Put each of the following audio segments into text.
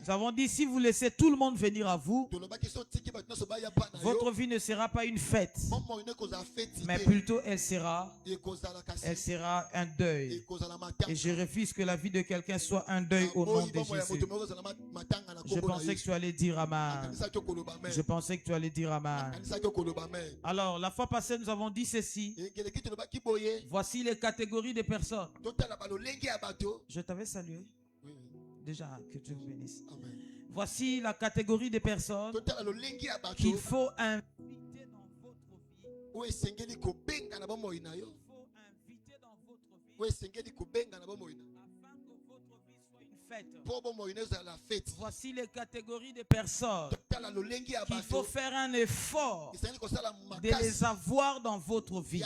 Nous avons dit, si vous laissez tout le monde venir à vous, votre vie ne sera pas une fête, mais plutôt elle sera un deuil. Et je refuse que la vie de quelqu'un soit un deuil au nom de Jésus. Je pensais que tu allais dire amen. Je pensais que tu allais dire amen. Alors, la fois passée, nous avons dit ceci. Voici les catégories de personnes. Je t'avais salué. Déjà, que Dieu vous bénisse. Voici la catégorie de personnes qu'il faut inviter dans votre vie. Il faut inviter dans votre vie afin que votre vie soit une fête. Voici les catégories de personnes qu'il faut faire un effort de les avoir dans votre vie.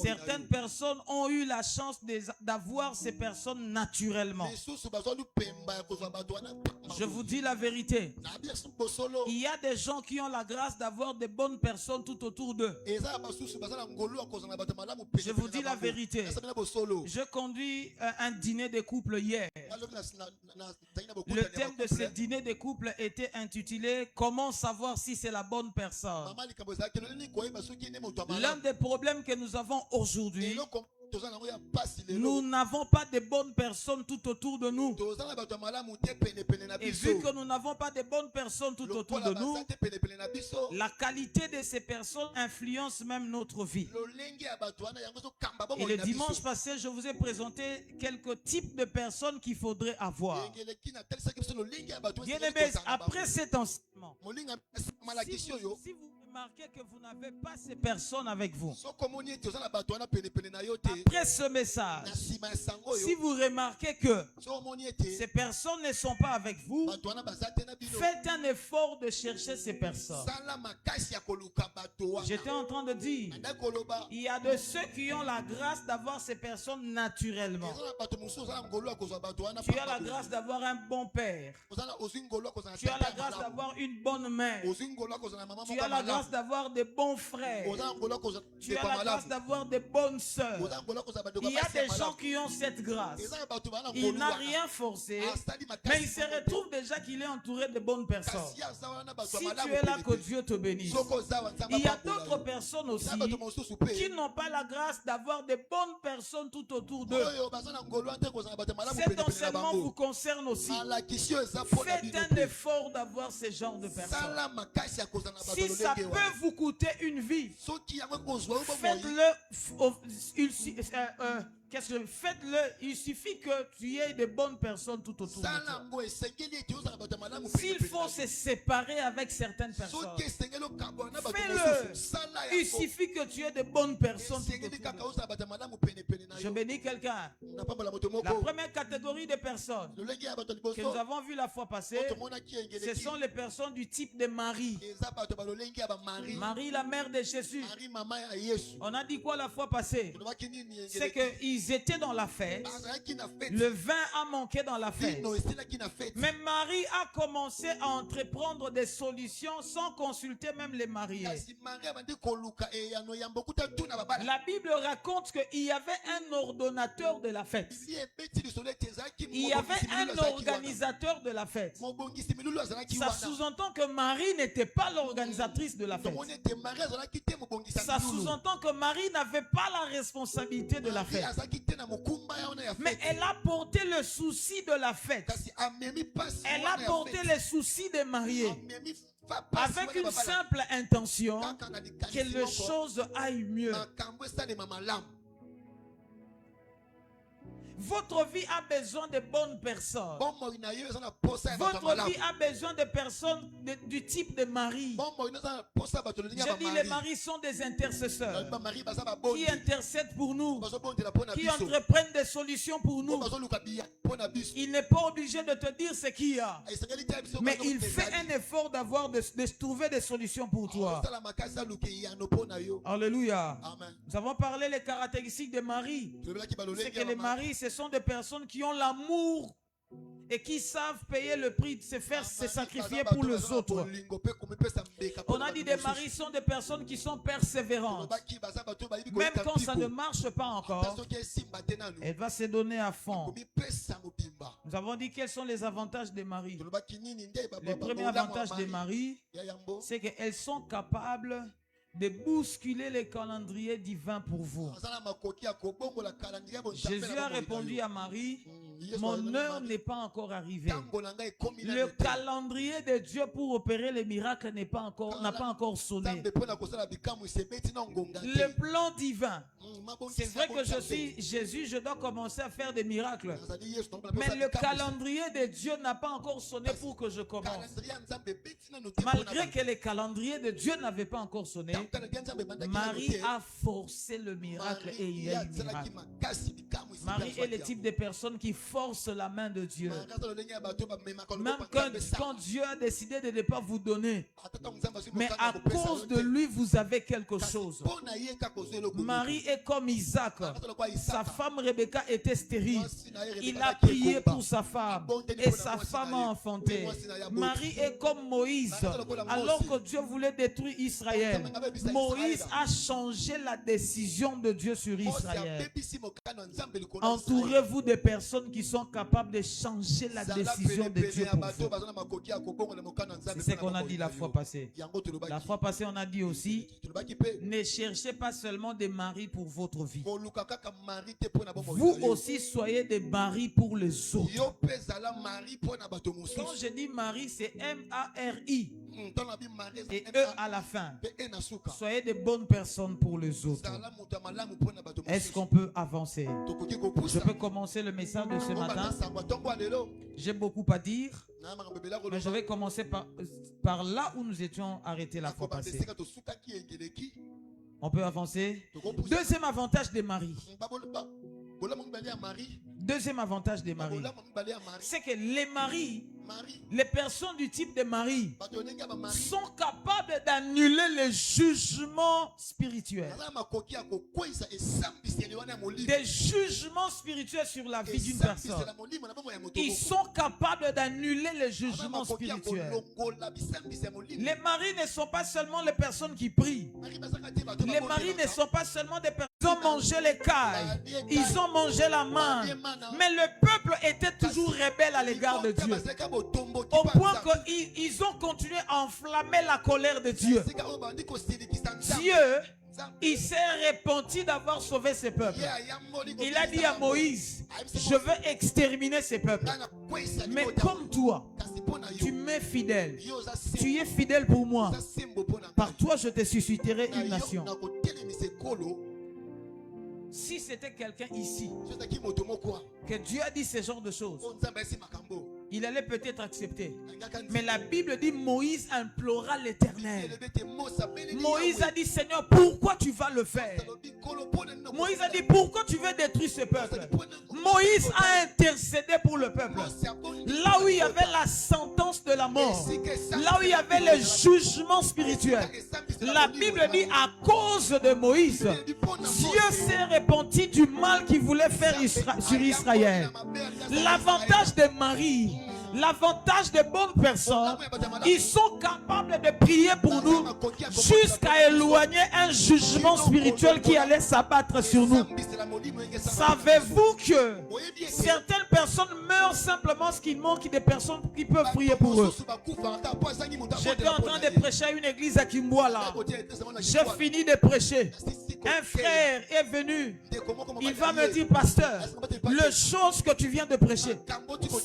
Certaines personnes ont eu la chance d'avoir ces personnes naturellement. Je vous dis la vérité. Il y a des gens qui ont la grâce d'avoir de bonnes personnes tout autour d'eux. Je vous dis la vérité. Je conduis un dîner de couple hier. Le thème de ce dîner de couple était intitulé « Comment savoir si c'est la bonne personne ?» L'un des problèmes que nous avons aujourd'hui, nous n'avons pas de bonnes personnes tout autour de nous. Et vu que nous n'avons pas de bonnes personnes tout autour de nous, la qualité de ces personnes influence même notre vie. Et le dimanche passé, je vous ai présenté quelques types de personnes qu'il faudrait avoir. Bien-aimés, après cet enseignement, si vous remarquez que vous n'avez pas ces personnes avec vous, après ce message, si vous remarquez que ces personnes ne sont pas avec vous, faites un effort de chercher ces personnes. J'étais en train de dire, il y a de ceux qui ont la grâce d'avoir ces personnes naturellement. Tu as la grâce d'avoir un bon père. Tu as la grâce d'avoir une bonne mère. Tu as la grâce d'avoir des bons frères. Tu as la grâce d'avoir des bonnes sœurs. Il y a des gens qui ont cette grâce. Il n'a rien forcé, mais il se retrouve déjà qu'il est entouré de bonnes personnes. Si tu es là, que Dieu te bénisse. Il y a d'autres personnes aussi qui n'ont pas la grâce d'avoir de bonnes personnes tout autour d'eux. Cet enseignement vous concerne aussi. Faites un effort d'avoir ce genre de personnes. Si ça peut vous coûter une vie, faites-le. Faites-le, il suffit que tu aies de bonnes personnes tout autour de toi. S'il faut se séparer avec certaines personnes, fais-le. Il suffit que tu aies de bonnes personnes tout autour de toi. Je bénis quelqu'un. La première catégorie de personnes que nous avons vu la fois passée, ce sont les personnes du type de Marie. Marie, la mère de Jésus. On a dit quoi la fois passée? C'est qu'ils étaient dans la fête. Le vin a manqué dans la fête. Mais Marie a commencé à entreprendre des solutions sans consulter même les mariés. La Bible raconte qu'il y avait un ordonnateur de la fête. Il y avait un organisateur de la fête. Ça sous-entend que Marie n'était pas l'organisatrice de la fête. Ça sous-entend que Marie n'avait pas la responsabilité de la fête. Mais elle a porté le souci de la fête. Elle a porté les soucis des mariés. Avec une simple intention que les choses aillent mieux. Votre vie a besoin de bonnes personnes. Votre vie a besoin de personnes du type de Marie. Je dis, les maris sont des intercesseurs qui intercèdent pour nous, qui entreprennent des solutions pour nous. Il n'est pas obligé de te dire ce qu'il y a, mais il fait un effort de trouver des solutions pour toi. Alléluia. Nous avons parlé des caractéristiques de Marie. C'est que les maris, ce sont des personnes qui ont l'amour et qui savent payer le prix de se sacrifier pour les autres. On a dit des maris sont des personnes qui sont persévérantes. Même quand ça ne marche pas encore, elle va se donner à fond. Nous avons dit quels sont les avantages des maris. Le premier avantage des maris, c'est qu'elles sont capables de bousculer les calendriers divins pour vous. Jésus a répondu à Marie, mon heure n'est pas encore arrivée. Le calendrier de Dieu pour opérer les miracles n'a pas encore sonné. Le plan divin. C'est vrai que je suis Jésus, je dois commencer à faire des miracles. Mais le calendrier de Dieu n'a pas encore sonné pour que je commence. Malgré que le calendrier de Dieu n'avait pas encore sonné, Marie a forcé le miracle et il y a eu miracle. Marie est le type de personne qui force la main de Dieu. Même quand Dieu a décidé de ne pas vous donner, mais à cause de lui, vous avez quelque chose. Marie est comme Isaac. Sa femme Rebecca était stérile. Il a prié pour sa femme et sa femme a enfanté. Marie est comme Moïse. Alors que Dieu voulait détruire Israël, Moïse a changé la décision de Dieu sur Israël. Entourez-vous de personnes qui sont capables de changer la décision de Dieu pour vous. C'est ce qu'on a dit la fois passée. La fois passée, on a dit aussi, ne cherchez pas seulement des maris pour votre vie. Vous aussi soyez des maris pour les autres. Quand je dis mari, c'est M-A-R-I. Et E à la fin. Soyez de bonnes personnes pour les autres. Est-ce qu'on peut avancer? Je peux commencer le message de ce matin. J'ai beaucoup à dire, mais je vais commencer par là où nous étions arrêtés la fois passée. On peut avancer. Deuxième avantage des maris. Deuxième avantage des maris, c'est que les maris, les personnes du type de mari sont capables d'annuler les jugements spirituels. Des jugements spirituels sur la vie d'une personne. Ils sont capables d'annuler les jugements spirituels. Les maris ne sont pas seulement les personnes qui prient. Les maris ne sont pas seulement des personnes qui ont mangé les cailles. Ils ont mangé la main. Mais le peuple était toujours rebelle à l'égard de Dieu. Au point qu'ils ont continué à enflammer la colère de Dieu. Dieu, il s'est repenti d'avoir sauvé ses peuples. Il a dit à Moïse, je veux exterminer ces peuples. Mais comme toi, tu m'es fidèle. Tu es fidèle pour moi. Par toi, je te susciterai une nation. Si c'était quelqu'un ici, que Dieu a dit ce genre de choses, il allait peut-être accepter. Mais la Bible dit Moïse implora l'Éternel. Moïse a dit Seigneur, pourquoi tu vas le faire? Moïse a dit pourquoi tu veux détruire ce peuple? Moïse a intercédé pour le peuple. Là où il y avait la sentence de la mort, là où il y avait le jugement spirituel, la Bible dit à cause de Moïse, Dieu s'est repenti du mal qu'il voulait faire sur Israël. L'avantage de Marie, l'avantage des bonnes personnes, ils sont capables de prier pour nous jusqu'à éloigner un jugement spirituel qui allait s'abattre sur nous. Savez-vous que certaines personnes meurent simplement parce qu'il manque des personnes qui peuvent prier pour eux? J'étais en train de prêcher à une église à Kimboala. J'ai fini de prêcher. Un frère est venu. Il va me dire, pasteur, les choses que tu viens de prêcher,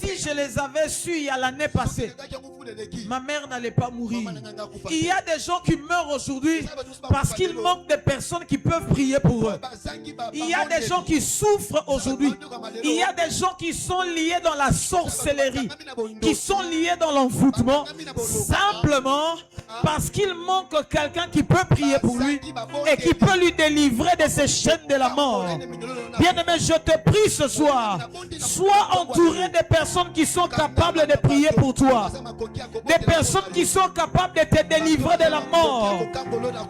si je les avais su il y a l'année passée, ma mère n'allait pas mourir. Il y a des gens qui meurent aujourd'hui parce qu'il manque de personnes qui peuvent prier pour eux. Il y a des gens qui souffrent aujourd'hui. Il y a des gens qui sont liés dans la sorcellerie, qui sont liés dans l'envoûtement, simplement parce qu'il manque quelqu'un qui peut prier pour lui et qui peut lui délivrer délivrer de ces chaînes de la mort. Bien-aimé, je te prie ce soir, sois entouré de personnes qui sont capables de prier pour toi. Des personnes qui sont capables de te délivrer de la mort.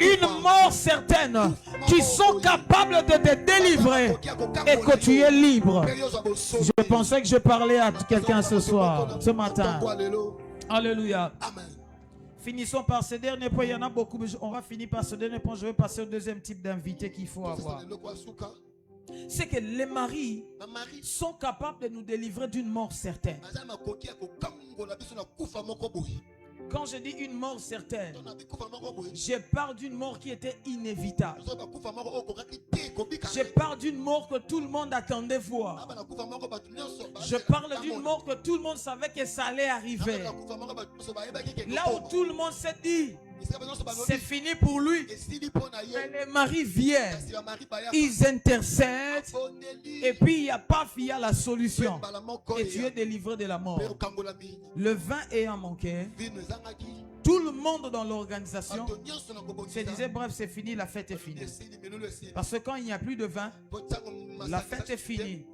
Une mort certaine, qui sont capables de te délivrer et que tu es libre. Je pensais que je parlais à quelqu'un ce soir, ce matin. Alléluia. Finissons par ce dernier point. Il y en a beaucoup, mais on va finir par ce dernier point. Je vais passer au deuxième type d'invité qu'il faut avoir. C'est que les maris sont capables de nous délivrer d'une mort certaine. Quand je dis une mort certaine, je parle d'une mort qui était inévitable. Je parle d'une mort que tout le monde attendait voir. Je parle d'une mort que tout le monde savait que ça allait arriver. Là où tout le monde s'est dit, c'est fini pour lui. Mais les maris viennent, ils intercèdent, et puis il n'y a pas à la solution. Et tu es délivré de la mort. Le vin ayant manqué, tout le monde dans l'organisation se disait bref, c'est fini, la fête est finie. Parce que quand il n'y a plus de vin, la fête est finie.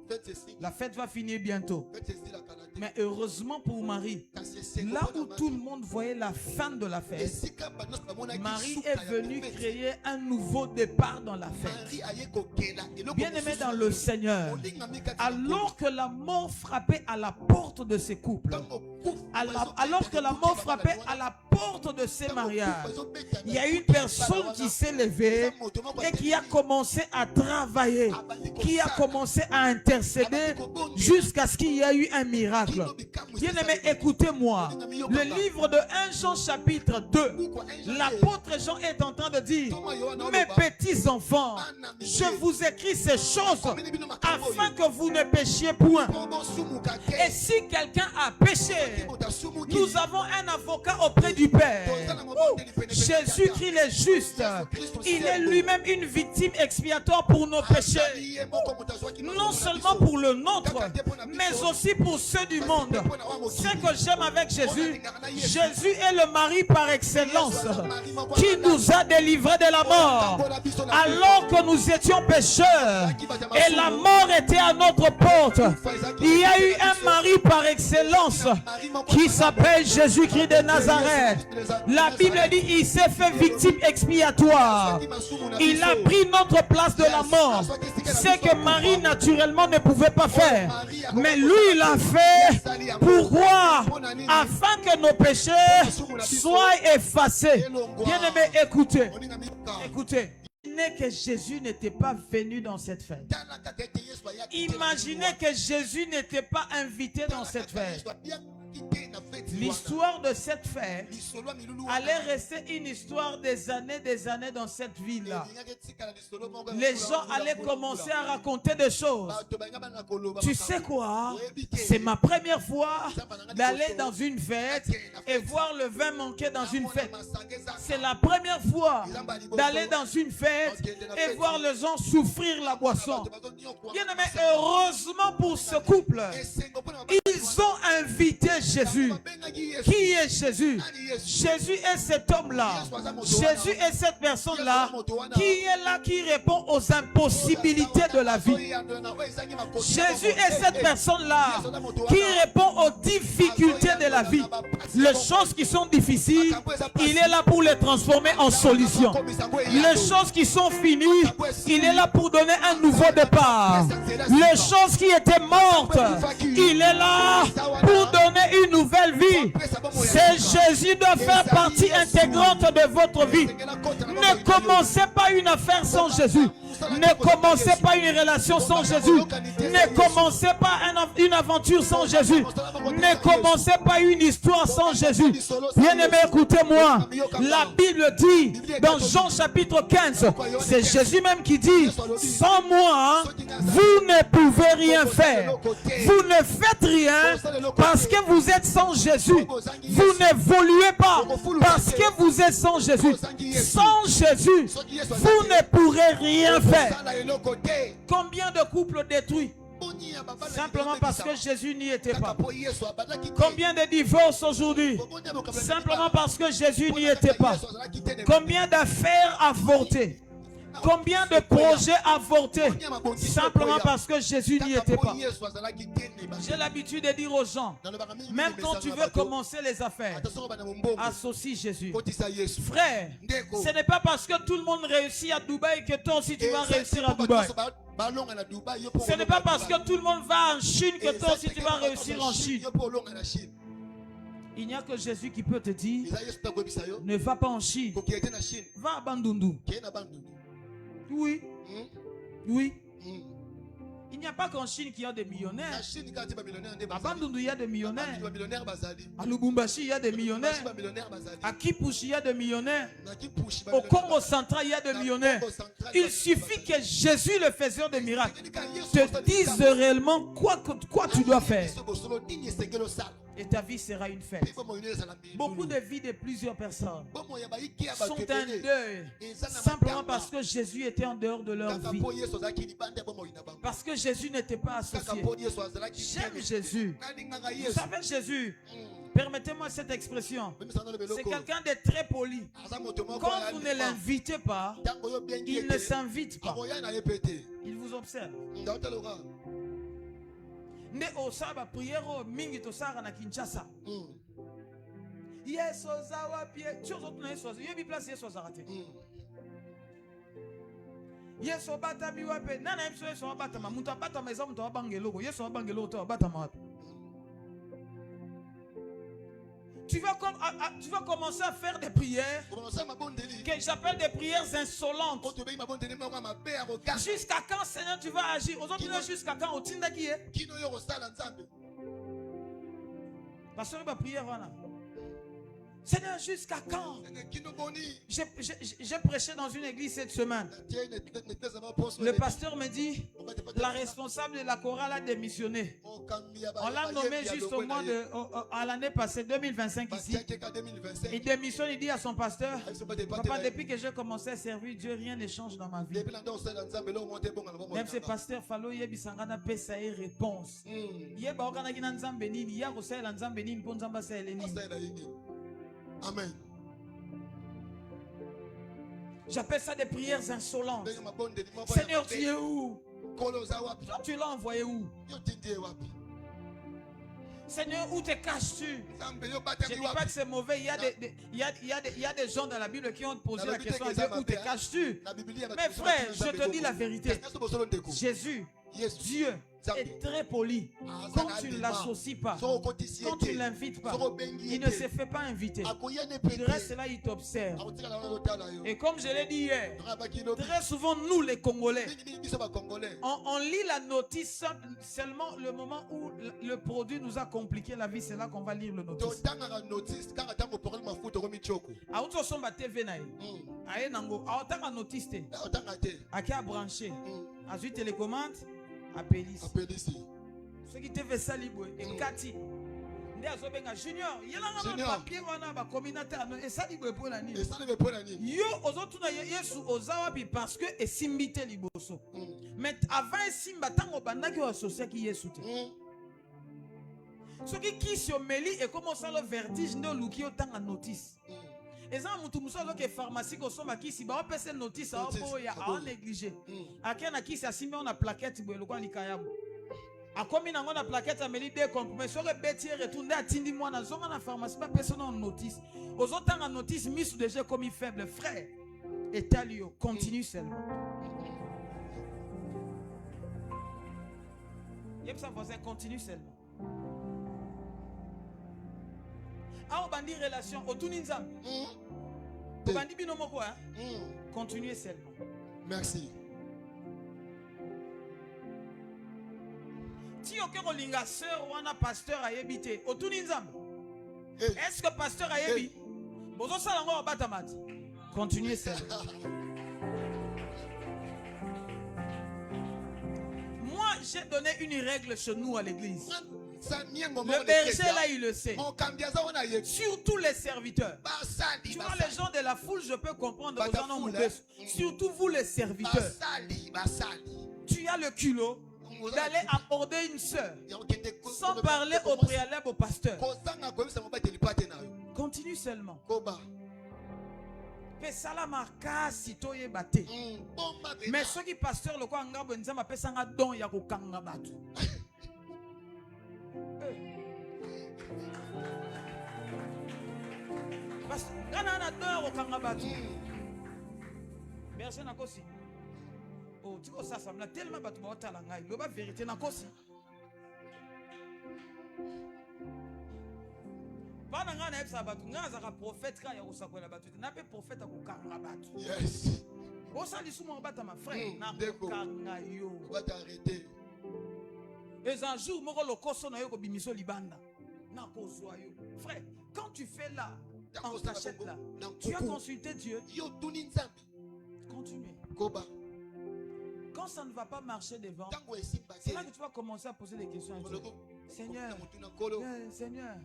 La fête va finir bientôt. Mais heureusement pour Marie, là où tout le monde voyait la fin de la fête, Marie est venue créer un nouveau départ dans la fête. Bien-aimé dans le Seigneur, alors que la mort frappait à la porte de ces couples, alors que la mort frappait à la porte de ces mariages, il y a une personne qui s'est levée et qui a commencé à travailler, qui a commencé à intercéder jusqu'à ce qu'il y ait eu un miracle. Bien-aimé, écoutez-moi. Le livre de 1 Jean chapitre 2, l'apôtre Jean est en train de dire: mes petits enfants, je vous écris ces choses afin que vous ne péchiez point. Et si quelqu'un a péché, nous avons un avocat auprès du Père. Jésus-Christ est juste. Il est lui-même une victime expiatoire pour nos péchés. Non seulement pour le nôtre, mais aussi pour ceux du monde. Ce que j'aime avec Jésus, Jésus est le mari par excellence qui nous a délivrés de la mort alors que nous étions pécheurs et la mort était à notre porte. Il y a eu un mari par excellence qui s'appelle Jésus-Christ de Nazareth. La Bible dit il s'est fait victime expiatoire. Il a pris notre place de la mort. C'est que Marie naturellement ne pouvait pas faire. Mais lui il a fait. Pourquoi? Afin que nos péchés soient effacés. Bien-aimés, écoutez. Écoutez. Imaginez que Jésus n'était pas venu dans cette fête. Imaginez que Jésus n'était pas invité dans cette fête. L'histoire de cette fête allait rester une histoire des années dans cette ville-là. Les gens allaient commencer à raconter des choses. Tu sais quoi? C'est ma première fois d'aller dans une fête et voir le vin manquer dans une fête. C'est la première fois d'aller dans une fête et voir les gens souffrir la boisson. Bien aimé, heureusement pour ce couple, ils ont invité Jésus. Qui est Jésus? Jésus est cet homme-là. Jésus est cette personne-là qui est là, qui répond aux impossibilités de la vie. Jésus est cette personne-là qui répond aux difficultés de la vie. Les choses qui sont difficiles, il est là pour les transformer en solutions. Les choses qui sont finies, il est là pour donner un nouveau départ. Les choses qui étaient mortes, il est là pour donner une nouvelle vie. C'est Jésus doit faire partie intégrante de votre vie. Ne commencez pas une affaire sans Jésus. Ne commencez pas une relation sans Jésus. Ne commencez pas une aventure sans Jésus. Ne commencez pas une histoire sans Jésus. Bien-aimé, écoutez-moi. La Bible dit dans Jean chapitre 15, c'est Jésus même qui dit: sans moi, vous ne pouvez rien faire. Vous ne faites rien parce que vous êtes sans Jésus. Vous n'évoluez pas parce que vous êtes sans Jésus. Sans Jésus, vous ne pourrez rien faire. Combien de couples détruits simplement parce que Jésus n'y était pas? Combien de divorces aujourd'hui simplement parce que Jésus n'y était pas? Combien d'affaires avortées Combien de projets avortés simplement parce que Jésus n'y était pas. J'ai l'habitude de dire aux gens, même quand tu veux commencer les affaires, associe Jésus. Frère, ce n'est pas parce que tout le monde réussit à Dubaï que toi aussi tu vas réussir à Dubaï. Ce n'est pas parce que tout le monde va en Chine que toi aussi tu vas réussir en Chine. Il n'y a que Jésus qui peut te dire, ne va pas en Chine, va à Bandundu. Oui. Oui. Il n'y a pas qu'en Chine qu'il y a des millionnaires. À Bandundu, il y a des millionnaires. À Lubumbashi, il y a des millionnaires. À Kipushi, il y a des millionnaires. Au Congo central, il y a des millionnaires. Il suffit que Jésus, le faiseur de miracles, te dise réellement quoi tu dois faire. Et ta vie sera une fête. Beaucoup de vies de plusieurs personnes sont un deuil simplement parce que Jésus était en dehors de leur vie. Parce que Jésus n'était pas associé. J'aime Jésus. Vous savez, Jésus, permettez-moi cette expression, c'est quelqu'un de très poli. Quand vous ne l'invitez pas, il ne s'invite pas. Il vous observe. Ne osaba prière mingi to sara na Kinshasa. Yeso zawa pie chose autre na yeso yebi place yeso zarate. Yeso bata mi wape nana yeso bata ma muta bata meza muta bangelo yeso bangelo to bata ma. Tu vas commencer à faire des prières que j'appelle des prières insolentes. Jusqu'à quand, Seigneur, tu vas agir? Jusqu'à quand? Parce que la prière, voilà. Seigneur, jusqu'à quand? J'ai prêché dans une église cette semaine. Le pasteur me dit, la responsable de la chorale a démissionné. On l'a nommé juste au mois de, à l'année passée, 2025 ici. Il démissionne, il dit à son pasteur, papa, depuis que j'ai commencé à servir Dieu, rien ne change dans ma vie. Même ce pasteur, Falo Yebisangana pesa et réponse. Yeba okana kina nzambe nini, ya kosela nzambe nini, po nzamba sa eleni. Amen. J'appelle ça des prières insolentes. Seigneur, tu es où? Tu l'as envoyé où? Seigneur, où te caches-tu? Je ne dis pas que c'est mauvais. Il y a des gens dans la Bible qui ont posé la question à Dieu, où te caches-tu? Mais frère, je te dis la vérité. Jésus, Dieu, est très poli. Quand tu ne l'associes pas, quand tu ne l'invites pas, il ne se fait pas inviter. Il reste là, il t'observe. Et comme je l'ai dit hier, très souvent nous les Congolais, on lit la notice seulement le moment où le produit nous a compliqué la vie. C'est là qu'on va lire le notice. A branché, a vu télécommande, appelé ce qui te fait ça libre et Kati Junior, il y a un papier wana communautaire et ça libre pour la nuit. Yo autres na yesu ozawapi parce que et simbité liboso. Mais avant simba tango bandaki o associé qui yesu te. Ce qui se mêle et commence à le vertige de luki autant en notice. Et ça mutu muso que pharmacie ko soma kisi ba opese notice a opo ya a négligé. Akena kisi asimi on a plaquette bo lokwa likayabu. A komi nango na plaquette ameli de comprimé so ke betier retourne atindi moi na zonga na pharmacie ba personne en notice. Ozotanga notice misu déjà comme faible frère. Et talio continue seulement. Yep ça voisin continue seulement. Ah, on bandit relation au Tuninzam. On bandit binomo quoi? Continuez seulement. Merci. Si aucun olinga sœur ou un pasteur a habité au Tuninzam. Est-ce que pasteur a habité? Bozo salango abatamat. Continuez seulement. Moi, j'ai donné une règle chez nous à l'église. Le berger là il le sait. Surtout les serviteurs. Tu vois les gens de la foule, je peux comprendre. Surtout vous les serviteurs. Tu as le culot d'aller aborder une soeur sans parler au préalable au pasteur. Continue seulement. Mais ceux qui pasteur le quoi ngabo nzamba pesanga don ya kokanga batu. Parce que kana na don ya kokanga batu. Berger na kosi. Oh, tu vois ça me l'a tellement batu ba otala ngai. Loba vérité na kosi. Bana ngana epsa batu ngaza ka prophète ka ya kosakwela batu. Na pe prophète akokanga batu. Yes. Osali souma bata ma frère na kokanga yo. Va t'arrêter. Et un jour moko lokoso na yo ko bimiso libanda. Na kozwa yo. Frère, quand tu fais là, en cachette là, tu as consulté Dieu. Continue. Quand ça ne va pas marcher devant, c'est là que tu vas commencer à poser des questions à Dieu. Seigneur, Seigneur.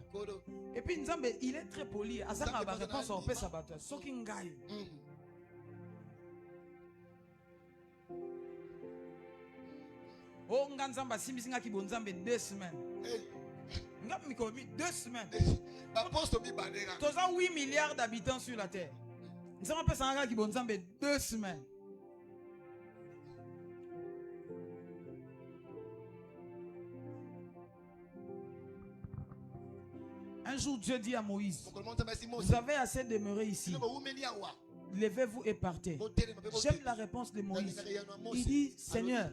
Et puis Nzambe, il est très poli. À ça, la réponse au pèse abattu. Sokingai. Oh, Nzamba, si Nzamba qui bon Nzambe 2 semaines. 2 semaines. Tu as 8 milliards d'habitants sur la terre. Nzamba peut s'en qui bon Nzambe 2 semaines. Un jour, Dieu dit à Moïse, vous avez assez demeuré ici. Levez-vous et partez. J'aime la réponse de Moïse. Il dit, Seigneur,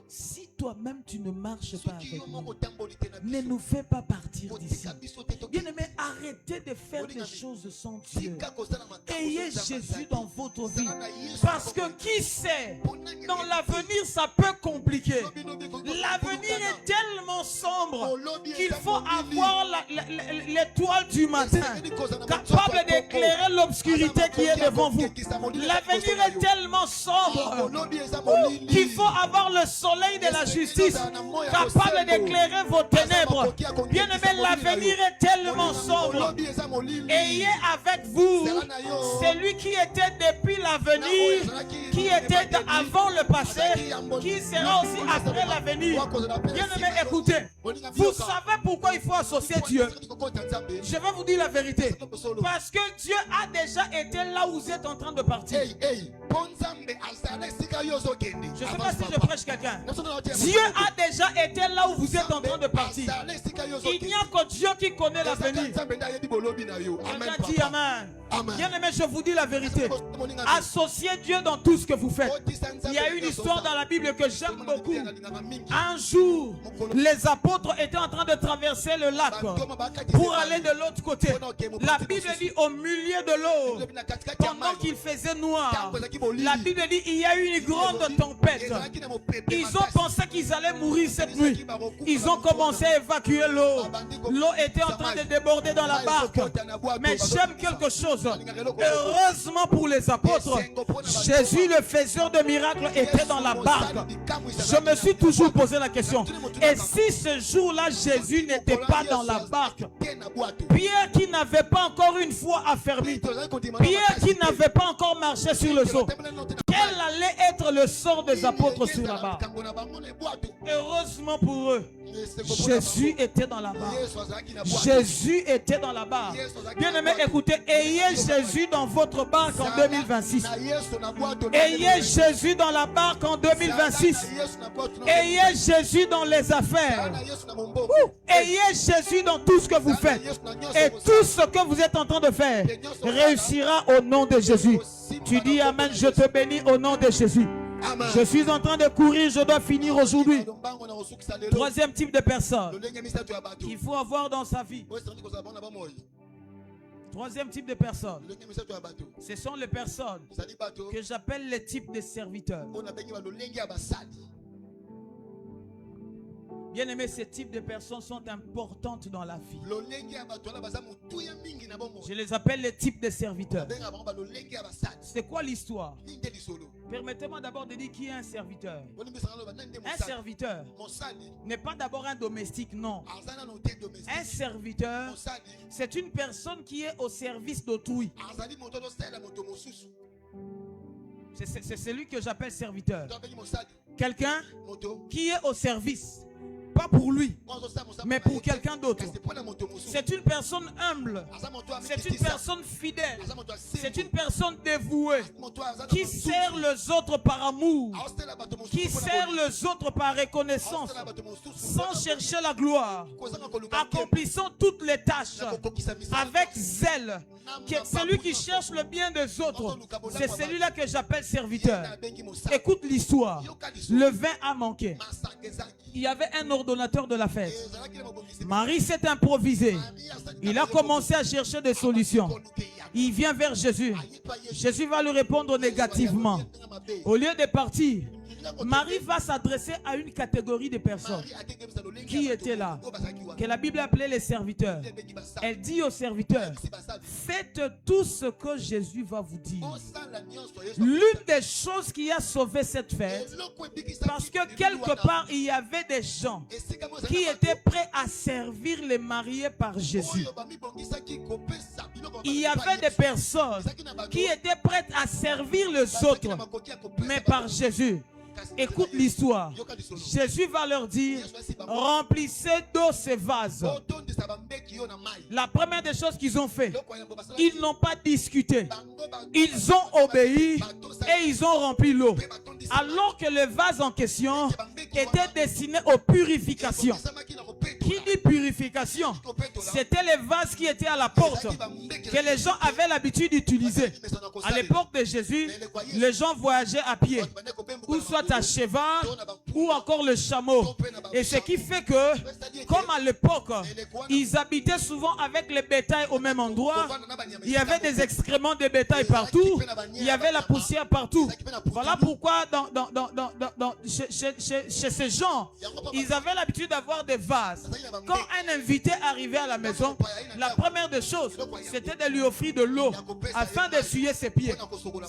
si toi-même tu ne marches pas avec nous, ne nous fais pas partir d'ici. Bien-aimés, arrêtez de faire des choses sans Dieu. Ayez Jésus dans votre vie. Parce que qui sait, dans l'avenir, ça peut compliquer. L'avenir est tellement sombre qu'il faut avoir l'étoile du matin, capable d'éclairer l'obscurité qui est devant vous. L'avenir est tellement sombre qu'il faut avoir le soleil de la justice capable d'éclairer vos ténèbres. Bien aimé, l'avenir est tellement sombre. Ayez avec vous celui qui était depuis l'avenir, qui était avant le passé, qui sera aussi après l'avenir. Bien aimé, écoutez, vous savez pourquoi il faut associer Dieu. Je vais vous dire la vérité. Parce que Dieu a déjà été là où vous êtes en train de partir. Je ne sais pas si je prêche quelqu'un. Dieu a déjà été là où vous êtes en train de partir. Il n'y a que Dieu qui connaît l'avenir. Quelqu'un dit Amen. Bien aimé, je vous dis la vérité. Associez Dieu dans tout ce que vous faites. Il y a une histoire dans la Bible que j'aime beaucoup. Un jour, les apôtres étaient en train de traverser le lac pour aller de l'autre côté. La Bible dit au milieu de l'eau, pendant qu'il faisait noir, la Bible dit il y a eu une grande tempête. Ils ont pensé qu'ils allaient mourir cette nuit. Ils ont commencé à évacuer l'eau. L'eau était en train de déborder dans la barque. Mais j'aime quelque chose. Heureusement pour les apôtres, Jésus le faiseur de miracles était dans la barque. Je me suis toujours posé la question, et si ce jour-là Jésus n'était pas dans la barque, Pierre qui n'avait pas encore une foi affermie, Pierre qui n'avait pas encore marché sur le eau, quel allait être le sort des apôtres sur la barque? Heureusement pour eux, Jésus était dans la barque. Jésus était dans la barque. Bien aimé, écoutez, ayez Jésus dans votre barque en 2026. Ayez Jésus dans la barque en 2026. Ayez Jésus dans les affaires. Ayez Jésus dans tout ce que vous faites. Et tout ce que vous êtes en train de faire réussira au nom de Jésus. Tu dis Amen, je te bénis au nom de Jésus. Amen. Je suis en train de courir, je dois finir aujourd'hui. Troisième type de personne qu'il faut avoir dans sa vie. Troisième type de personnes, ce sont les personnes que j'appelle les types de serviteurs. Bien aimé, ces types de personnes sont importantes dans la vie. Je les appelle les types de serviteurs. C'est quoi l'histoire? Permettez-moi d'abord de dire qui est un serviteur. Un serviteur n'est pas d'abord un domestique, non. Un serviteur, c'est une personne qui est au service d'autrui. C'est celui que j'appelle serviteur. Quelqu'un qui est au service. pas pour lui, mais pour quelqu'un d'autre. C'est une personne humble. C'est une personne fidèle. C'est une personne dévouée qui sert les autres par amour, qui sert les autres par reconnaissance, sans chercher la gloire, accomplissant toutes les tâches avec zèle. Celui qui cherche le bien des autres, c'est celui-là que j'appelle serviteur. Écoute l'histoire. Le vin a manqué. Il y avait un ordonnateur de la fête. Marie s'est improvisée. Il a commencé à chercher des solutions. Il vient vers Jésus. Jésus va lui répondre négativement. Au lieu de partir, Marie va s'adresser à une catégorie de personnes qui étaient là, que la Bible appelait les serviteurs. Elle dit aux serviteurs, faites tout ce que Jésus va vous dire. L'une des choses qui a sauvé cette fête, parce que quelque part il y avait des gens qui étaient prêts à servir les mariés par Jésus. Il y avait des personnes qui étaient prêtes à servir les autres, mais par Jésus. Écoute l'histoire. Jésus va leur dire, remplissez d'eau ces vases. La première des choses qu'ils ont fait, ils n'ont pas discuté. Ils ont obéi et ils ont rempli l'eau. Alors que le vase en question était destiné aux purifications. Qui dit purification? C'était les vases qui étaient à la porte, que les gens avaient l'habitude d'utiliser. À l'époque de Jésus, les gens voyageaient à pied, ou soit à cheval, ou encore le chameau. Et ce qui fait que, comme à l'époque, ils habitaient souvent avec les bétails au même endroit. Il y avait des excréments de bétail partout. Il y avait la poussière partout. Voilà pourquoi chez ces gens, ils avaient l'habitude d'avoir des vases. Quand un invité arrivait à la maison, la première des choses, c'était de lui offrir de l'eau afin d'essuyer ses pieds.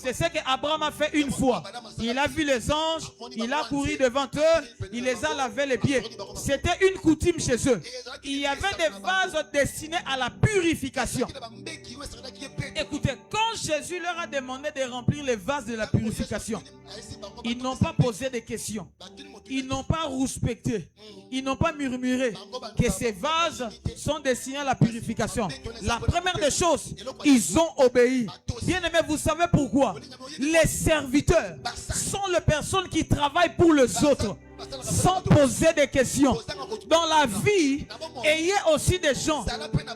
C'est ce qu'Abraham a fait une fois. Il a vu les anges, il a couru devant eux, il les a lavé les pieds. C'était une coutume chez eux. Il y avait des vases destinés à la purification. Écoutez, quand Jésus leur a demandé de remplir les vases de la purification, ils n'ont pas posé de questions. Ils n'ont pas rouspecté. Ils n'ont pas murmuré que ces vases sont destinés à la purification. La première des choses, ils ont obéi. Bien aimé, vous savez pourquoi? Les serviteurs sont les personnes qui travaillent pour les autres sans poser de questions. Dans la vie, ayez aussi des gens,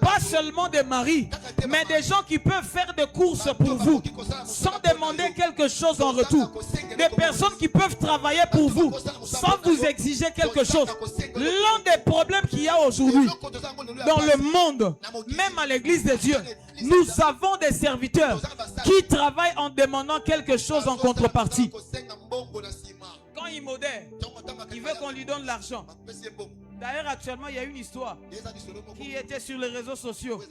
pas seulement des maris, mais des gens qui peuvent faire des courses pour vous sans demander quelque chose en retour. Des personnes qui peuvent travailler pour vous sans vous exiger quelque chose. L'un des problèmes qu'il y a aujourd'hui dans le monde, même à l'église de Dieu, nous avons des serviteurs qui travaillent en demandant quelque chose en contrepartie. Quand il modère, il veut qu'on lui donne l'argent. D'ailleurs, actuellement, il y a une histoire qui était sur les réseaux sociaux.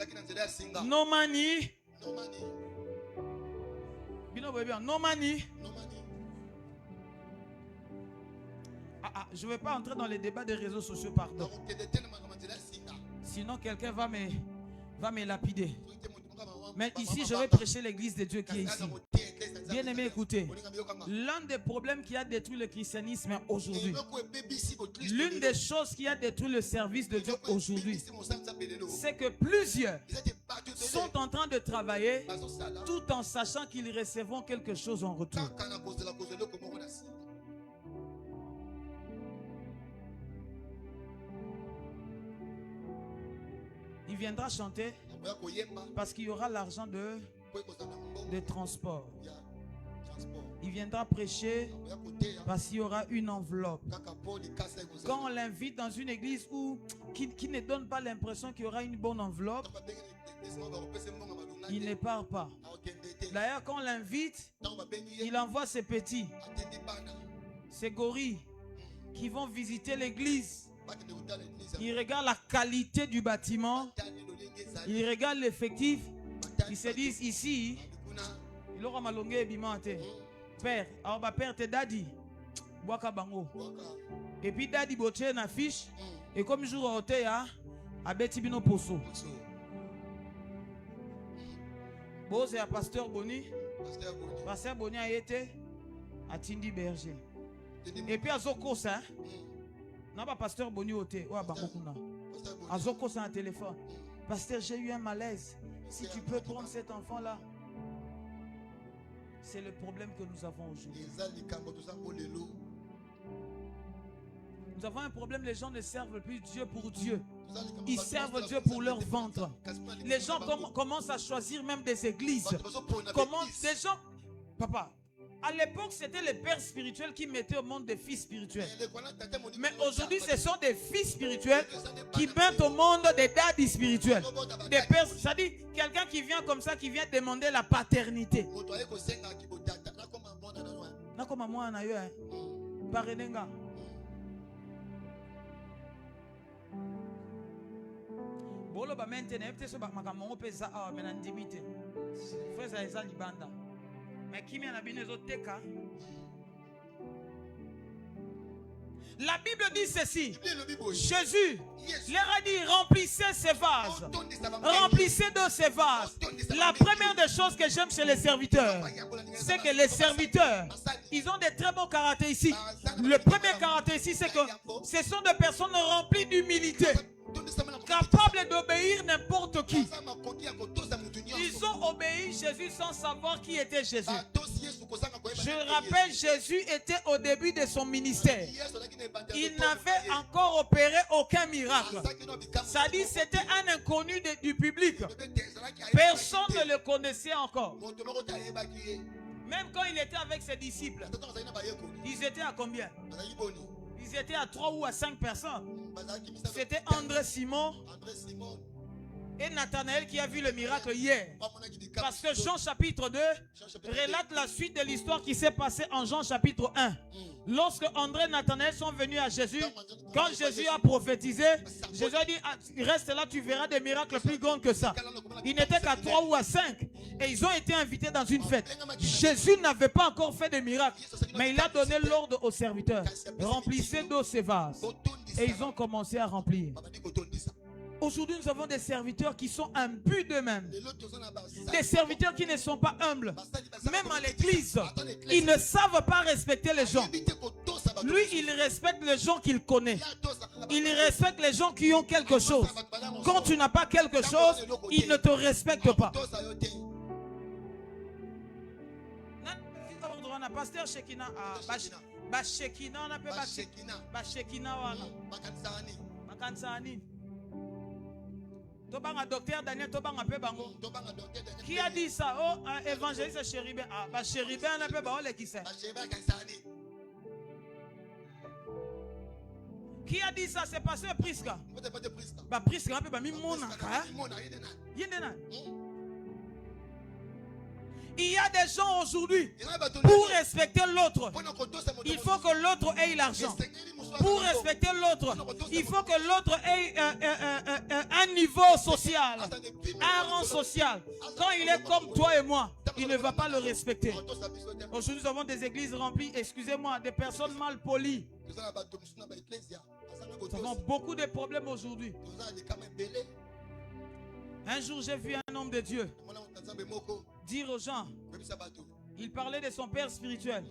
No money. No money. Je ne vais pas entrer dans les débats des réseaux sociaux, pardon. Sinon, quelqu'un va me lapider. Mais ici, je vais prêcher l'église de Dieu qui est ici. Bien aimé, écoutez. L'un des problèmes qui a détruit le christianisme aujourd'hui, l'une des choses qui a détruit le service de Dieu aujourd'hui, c'est que plusieurs sont en train de travailler tout en sachant qu'ils recevront quelque chose en retour. Il viendra chanter parce qu'il y aura l'argent de transport. Il viendra prêcher parce qu'il y aura une enveloppe. Quand on l'invite dans une église qui ne donne pas l'impression qu'il y aura une bonne enveloppe, il ne part pas. D'ailleurs, quand on l'invite, il envoie ses petits, ses gorilles qui vont visiter l'église. Il regarde la qualité du bâtiment. Il regarde l'effectif. Ils se disent ici, il aura malongé bimante. Père, alors père te daddy. Boaka bango. Et puis daddy boche na fiche. Et comme jour au ya, abeti bino poso. Bon, c'est à pasteur Boni. Pasteur Boni a été à Tindi Berger. Et puis à Zoko ça. pas pasteur Boni Oté. Azoko c'est un téléphone. Pasteur, j'ai eu un malaise. Si tu peux prendre cet enfant-là. C'est le problème que nous avons aujourd'hui. Nous avons un problème, les gens ne servent plus Dieu pour Dieu. Ils servent Dieu pour leur ventre. Les gens commencent à choisir même des églises. Des gens... Papa, à l'époque, c'était les pères spirituels qui mettaient au monde des fils spirituels. Mais aujourd'hui, ce sont des fils spirituels qui mettent au monde des daddies spirituels. Des pères, c'est-à-dire quelqu'un qui vient comme ça, qui vient demander la paternité. La Bible dit ceci. Jésus leur a dit, remplissez ces vases. Remplissez de ces vases. La première des choses que j'aime chez les serviteurs, c'est que les serviteurs, ils ont des très bons caractéristiques. Le premier caractéristique, c'est que ce sont des personnes remplies d'humilité, capables d'obéir n'importe qui. Ils ont obéi Jésus sans savoir qui était Jésus. Je rappelle, Jésus était au début de son ministère. Il n'avait encore opéré aucun miracle. Ça dit, c'était un inconnu du public. Personne ne le connaissait encore. Même quand il était avec ses disciples, ils étaient à combien? Ils étaient à 3 ou à 5 personnes. C'était André, Simon et Nathanaël qui a vu le miracle hier. Parce que Jean chapitre 2 relate la suite de l'histoire qui s'est passée en Jean chapitre 1. Lorsque André et Nathanaël sont venus à Jésus, quand Jésus a prophétisé, Jésus a dit, reste là, tu verras des miracles plus grands que ça. Ils n'étaient qu'à 3 ou à 5. Et ils ont été invités dans une fête. Jésus n'avait pas encore fait de miracle. Mais il a donné l'ordre aux serviteurs. Remplissez d'eau ces vases. Et ils ont commencé à remplir. Aujourd'hui, nous avons des serviteurs qui sont imbus d'eux-mêmes. Des serviteurs qui ne sont pas humbles. Même à l'église, ils ne savent pas respecter les gens. Lui, il respecte les gens qu'il connaît. Il respecte les gens qui ont quelque chose. Quand tu n'as pas quelque chose, il ne te respecte pas. Pasteur Shekina, Shekina, on appelle Shekina, Tobanga docteur Daniel Tobanga pe bango. Qui a dit ça? Oh, évangéliste Chéribin. Ah, Chéribin on appelle bango les qui c'est. Qui a dit ça? C'est pasteur Priska. Bah Priska on appelle ba mi mona ka. Yendena. Il y a des gens aujourd'hui, pour respecter l'autre, il faut que l'autre ait l'argent. Pour respecter l'autre, il faut que l'autre ait un niveau social, un rang social. Quand il est comme toi et moi, il ne va pas le respecter. Aujourd'hui, nous avons des églises remplies, excusez-moi, des personnes mal polies. Nous avons beaucoup de problèmes aujourd'hui. Un jour, j'ai vu un homme de Dieu dire aux gens, il parlait de son père spirituel.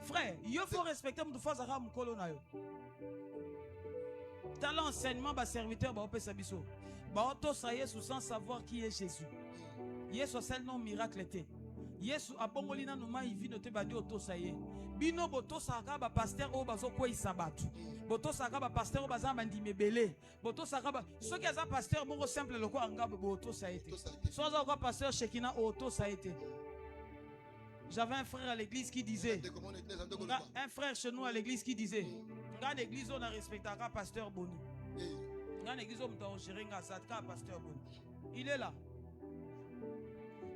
Frère, il faut respecter mon frère. Dans l'enseignement, le serviteur sans savoir qui est Jésus. Yesu c'est le nom miracle. Yesu abongolina numa ivi note badi otosaye. Bino botosaka ba pasteur o bazo ko isabatu. Botosaka ba pasteur o bazamba ndimebele. Botosaka ba ceux qui ont pasteur moko simple loko anga botosaye. Soit za ko pasteur Shekina otosaye. J'avais un frère à l'église qui disait, un frère chez nous à l'église qui disait, dans l'église on a respecté un pasteur Boni. Dans l'église on a géré un pasteur Boni. Il est là.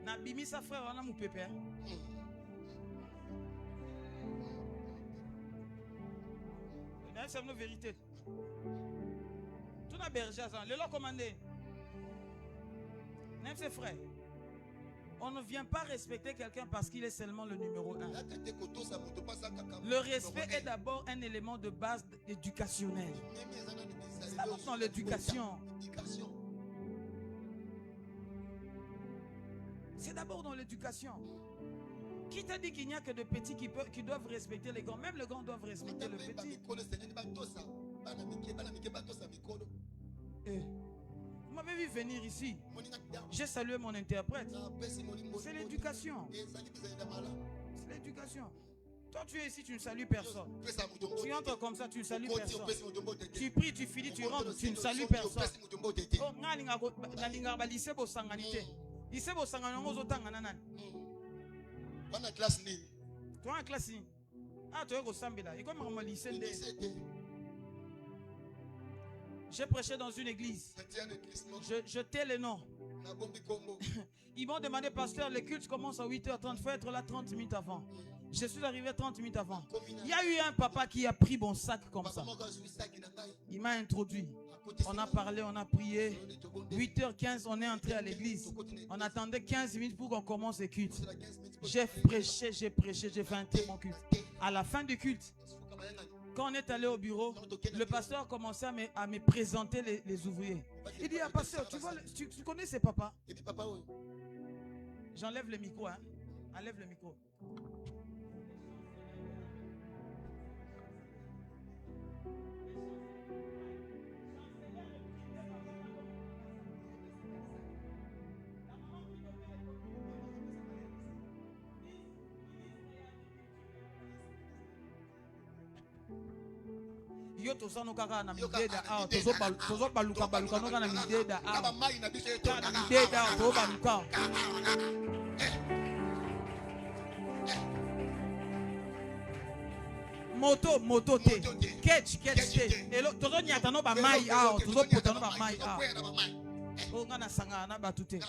Nabimi sa frère on a mon pépère. C'est une vérité. Tout n'a berger ça. Le lot commandé. Même ses frères. On ne vient pas respecter quelqu'un parce qu'il est seulement le numéro 1. Le respect est d'abord un élément de base éducationnel. C'est d'abord dans l'éducation. C'est d'abord dans l'éducation. Qui t'a dit qu'il n'y a que de petits qui doivent respecter les grands? Même les grands doivent respecter le petit. Vous m'avez vu venir ici. J'ai salué mon interprète. C'est l'éducation. C'est l'éducation. Toi, tu es ici, tu ne salues personne. Tu entres comme ça, tu ne salues personne. Tu pries, tu finis, tu rentres, tu ne salues personne. Toi, en classe. Ah, tu es au Sambela. Et comme on lycée. J'ai prêché dans une église. Je tais les noms. Ils m'ont demandé, pasteur, le culte commence à 8h30. Il faut être là 30 minutes avant. Je suis arrivé 30 minutes avant. Il y a eu un papa qui a pris mon sac comme ça. Il m'a introduit. On a parlé, on a prié. 8h15, on est entré à l'église. On attendait 15 minutes pour qu'on commence le culte. J'ai prêché, j'ai fait un très bon culte. À la fin du culte, quand on est allé au bureau, le pasteur commençait à me présenter les ouvriers. Il dit, ah, pasteur, tu connais ces papas? J'enlève le micro, hein. Enlève le micro. Yo tosano kaka na mideda a tozo baluka no kana mideda a na mideda to baluka moto te catch te elo tozo nyata no ba mai a tozo pota no ba mai a o ngana sanga na batute.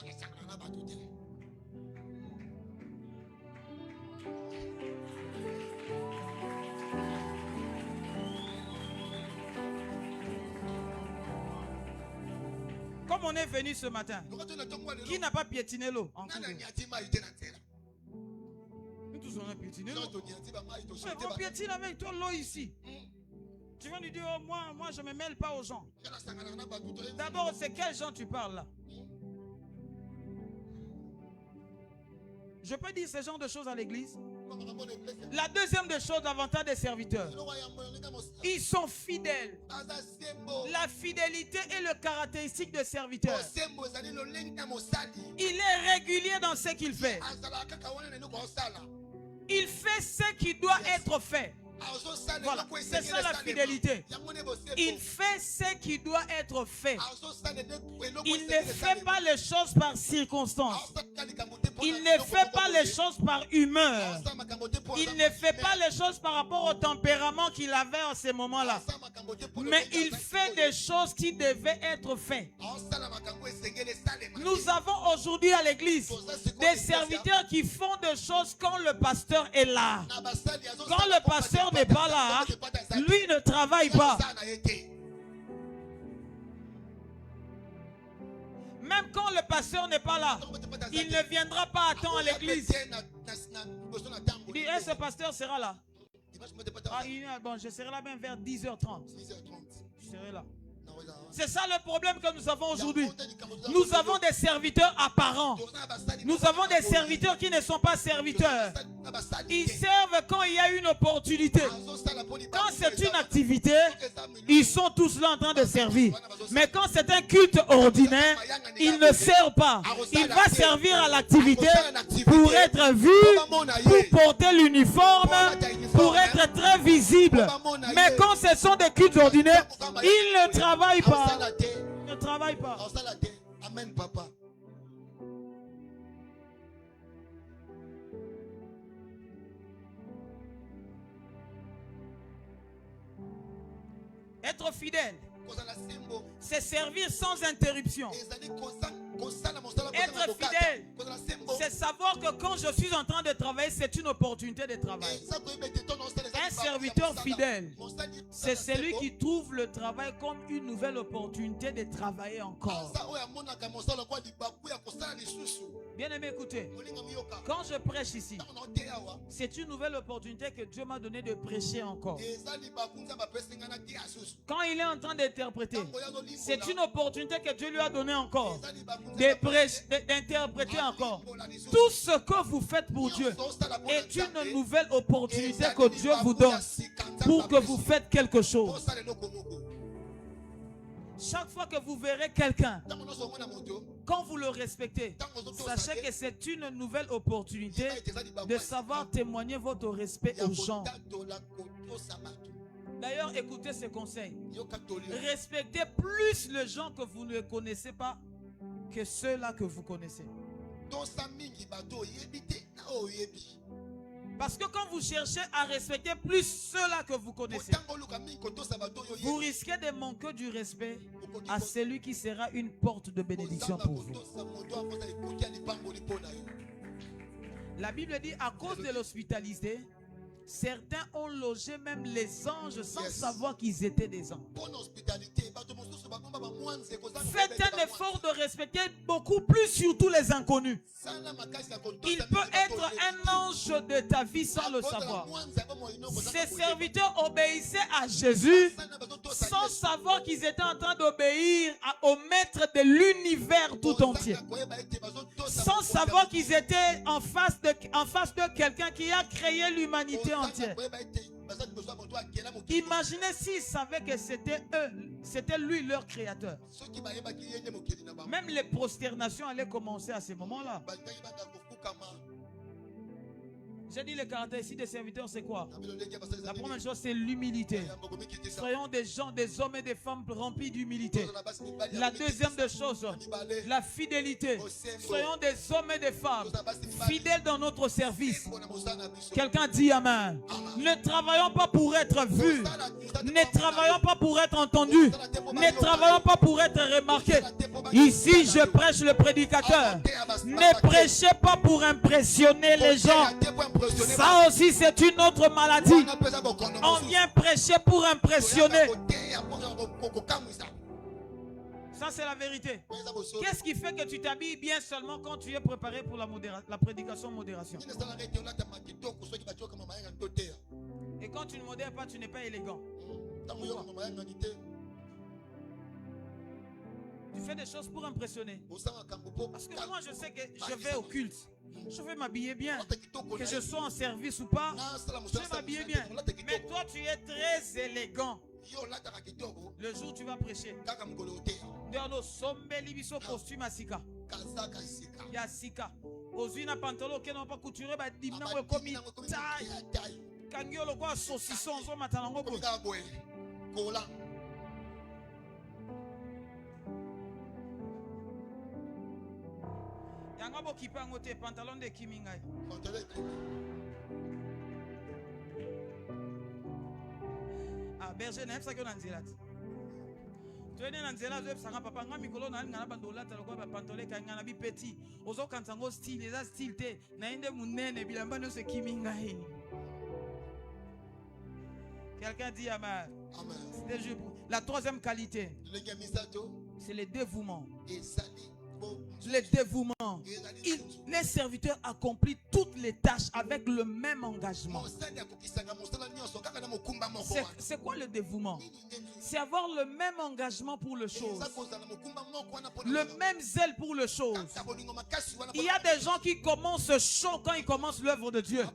Comme on est venu ce matin, qui n'a pas piétiné l'eau en cours? Nous tous on a piétiné l'eau. On piétine avec toi l'eau ici. Tu vas nous dire, oh, moi je ne me mêle pas aux gens. D'abord, c'est quels gens tu parles là? Je peux dire ce genre de choses à l'église? La deuxième des choses, l'avantage des serviteurs. Ils sont fidèles. La fidélité est le caractéristique des serviteurs. Il est régulier dans ce qu'il fait. Il fait ce qui doit être fait. Voilà, c'est ça la fidélité. Il fait ce qui doit être fait. Il ne fait pas les choses par circonstance. Il ne fait pas les choses par humeur. Il ne fait pas les choses par rapport au tempérament qu'il avait en ces moments-là. Mais il fait des choses qui devaient être faites. Nous avons aujourd'hui à l'église des serviteurs qui font des choses quand le pasteur est là. Quand le pasteur n'est pas là, lui ne travaille pas. Même quand le pasteur n'est pas là, il ne viendra pas à temps à l'église. Il dit, ce pasteur sera là. Bon, je serai là même vers 10h30. Je serai là. C'est ça le problème que nous avons aujourd'hui. Nous avons des serviteurs apparents. Nous avons des serviteurs qui ne sont pas serviteurs. Ils servent quand il y a une opportunité. Quand c'est une activité, ils sont tous là en train de servir. Mais quand c'est un culte ordinaire, ils ne servent pas. Il va servir à l'activité pour être vu, pour porter l'uniforme, pour être très visible. Mais quand ce sont des cultes ordinaires, ils ne travaillent pas. Ils ne travaillent pas. Amen, papa. Être fidèle, c'est servir sans interruption. Être fidèle, c'est savoir que quand je suis en train de travailler, c'est une opportunité de travail. Un serviteur fidèle, c'est celui qui trouve le travail comme une nouvelle opportunité de travailler encore. Bien aimé, écoutez. Quand je prêche ici, c'est une nouvelle opportunité que Dieu m'a donné de prêcher encore. Quand il est en train d'interpréter, c'est une opportunité que Dieu lui a donnée encore d'interpréter encore. Tout ce que vous faites pour Dieu est une nouvelle opportunité que Dieu vous donne pour que vous faites quelque chose. Chaque fois que vous verrez quelqu'un, quand vous le respectez, sachez que c'est une nouvelle opportunité de savoir témoigner votre respect aux gens. D'ailleurs, écoutez ces conseils. Respectez plus les gens que vous ne connaissez pas que ceux-là que vous connaissez. Parce que quand vous cherchez à respecter plus ceux-là que vous connaissez, vous risquez de manquer du respect à celui qui sera une porte de bénédiction pour vous. La Bible dit, à cause de l'hospitalité, certains ont logé même les anges sans savoir qu'ils étaient des anges. Faites un effort de respecter beaucoup plus surtout les inconnus. Il peut être un ange de ta vie sans le savoir. Ces serviteurs obéissaient à Jésus sans savoir qu'ils étaient en train d'obéir au maître de l'univers tout entier. Sans savoir qu'ils étaient en face de quelqu'un qui a créé l'humanité entière. Imaginez s'ils savaient que c'était eux, c'était lui leur créateur. Même les prosternations allaient commencer à ce moment-là. J'ai dit le caractère ici des serviteurs, c'est quoi? La première chose, c'est l'humilité. Soyons des gens, des hommes et des femmes remplis d'humilité. La deuxième des choses, la fidélité. Soyons des hommes et des femmes fidèles dans notre service. Quelqu'un dit Amen. Ne travaillons pas pour être vus. Ne travaillons pas pour être entendus. Ne travaillons pas pour être remarqués. Ici, je prêche le prédicateur. Ne prêchez pas pour impressionner les gens. Ça aussi, c'est une autre maladie. On vient prêcher pour impressionner. Ça, c'est la vérité. Qu'est-ce qui fait que tu t'habilles bien seulement quand tu es préparé pour la prédication modération? Et quand tu ne modères pas, tu n'es pas élégant. Tu fais des choses pour impressionner. Parce que moi, je sais que je vais au culte. Je vais m'habiller bien. Que je sois en service ou pas, je vais m'habiller bien. Mais toi, tu es très élégant. Le jour où tu vas prêcher. Costume asika. Ya sika. Ozina pantalon qui n'a pas couturé, bah dimna ou comme taille. Kangiolo quoi saucisson zo matanango. Yangabo qui peut engoter pantalon de Kimingai. Ah, berger n'a pas que nanzilat. Tu es nanzilat, tu es sanga papa nga mikolo na ngana bandola ta lokwa pantalon ka ngana bi petit. Ozo kantango style, eza style te. Na inde munene bilamba no se Kimingai. Quelqu'un dit amen. Amen. La troisième qualité, c'est le dévouement. Le dévouement. Les serviteurs accomplissent toutes les tâches avec le même engagement. C'est quoi le dévouement? C'est avoir le même engagement pour les choses. Le même zèle pour les choses. Il y a des gens qui commencent chaud quand ils commencent l'œuvre de Dieu.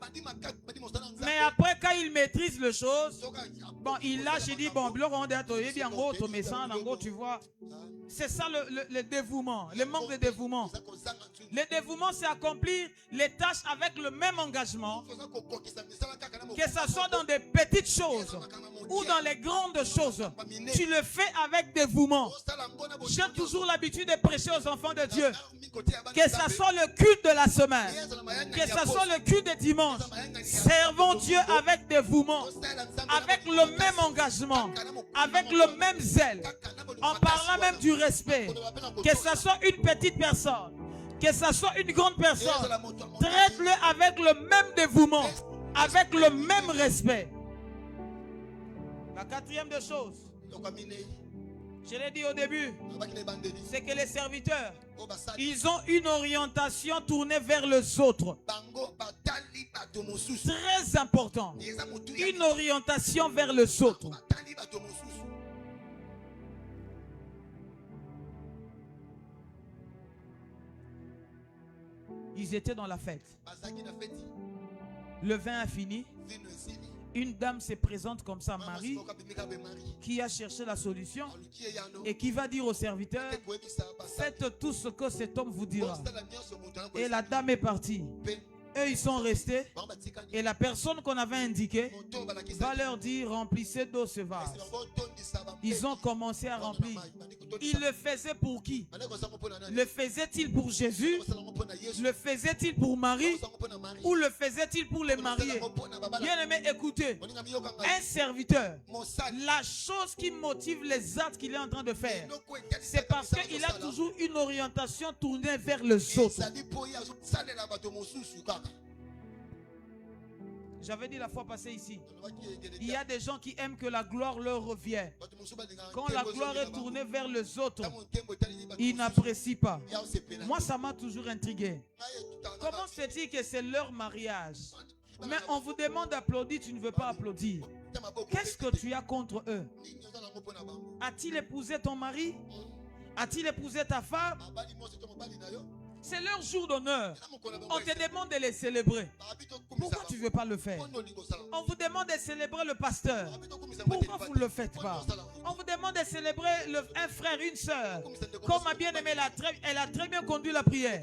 Mais après, quand ils maîtrisent les choses, bon, ils lâchent, ils disent, bon, tu vois. C'est ça le dévouement, le manque de dévouement. Le dévouement, c'est accomplir les tâches avec le même engagement, que ce soit dans des petites choses ou dans les grandes choses. Tu le fais avec dévouement. J'ai toujours l'habitude de prêcher aux enfants de Dieu. Que ce soit le culte de la semaine, que ce soit le culte de dimanche, servons Dieu avec dévouement, avec le même engagement, avec le même zèle, en parlant même du respect. Que ce soit une petite personne, que ce soit une grande personne, traite-le avec le même dévouement, avec le même respect. La quatrième des choses, Je l'ai dit au début, c'est que les serviteurs, ils ont une orientation tournée vers les autres. Très important. Une orientation vers les autres. Ils étaient dans la fête. Le vin a fini. Une dame se présente comme ça, Marie, qui a cherché la solution et qui va dire au serviteur, faites tout ce que cet homme vous dira. Et la dame est partie. Eux, ils sont restés. Et la personne qu'on avait indiquée va leur dire, remplissez d'eau ce vase. Ils ont commencé à remplir. Ils le faisaient pour qui? Le faisaient-ils pour Jésus? Le faisaient-ils pour Marie? Ou le faisaient-ils pour les mariés? Bien aimé, écoutez. Un serviteur, la chose qui motive les actes qu'il est en train de faire, c'est parce qu'il a toujours une orientation tournée vers les autres. J'avais dit la fois passée ici, il y a des gens qui aiment que la gloire leur revienne. Quand la gloire est tournée vers les autres, ils n'apprécient pas. Moi, ça m'a toujours intrigué. Comment se fait-il que c'est leur mariage? Mais on vous demande d'applaudir, tu ne veux pas applaudir. Qu'est-ce que tu as contre eux? A-t-il épousé ton mari? A-t-il épousé ta femme? C'est leur jour d'honneur. On te demande de les célébrer. Pourquoi tu ne veux pas le faire? On vous demande de célébrer le pasteur. Pourquoi vous ne le faites pas? On vous demande de célébrer un frère, une soeur. Comme ma bien-aimée, elle a très bien conduit la prière.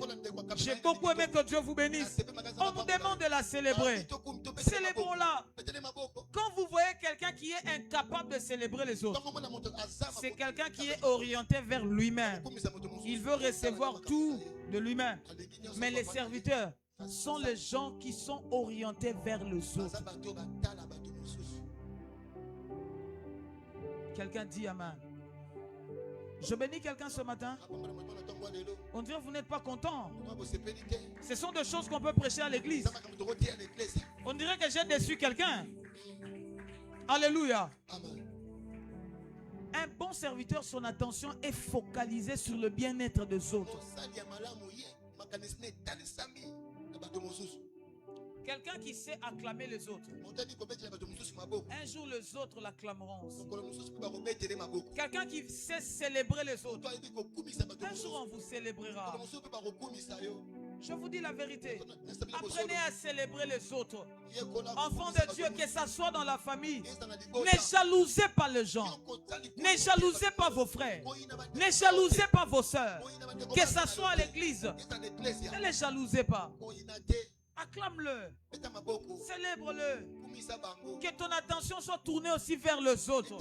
J'ai beaucoup aimé que Dieu vous bénisse. On vous demande de la célébrer. Célébrons-la. Quand vous voyez quelqu'un qui est incapable de célébrer les autres, c'est quelqu'un qui est orienté vers lui-même. Il veut recevoir tout de lui-même. Mais les serviteurs sont les gens qui sont orientés vers les autres. Quelqu'un dit amen. Je bénis quelqu'un ce matin. On dirait que vous n'êtes pas content. Ce sont des choses qu'on peut prêcher à l'église. On dirait que j'ai déçu quelqu'un. Alléluia. Un bon serviteur, son attention est focalisée sur le bien-être des autres. Quelqu'un qui sait acclamer les autres. Un jour les autres l'acclameront aussi. Quelqu'un qui sait célébrer les autres. Un jour on vous célébrera. Je vous dis la vérité. Apprenez à célébrer les autres. Enfants de Dieu, que ça soit dans la famille. Ne jalousez pas les gens. Ne jalousez pas vos frères. Ne jalousez pas vos sœurs. Que ça soit à l'église. Ne les jalousez pas. Acclame-le. Célèbre-le. Que ton attention soit tournée aussi vers les autres.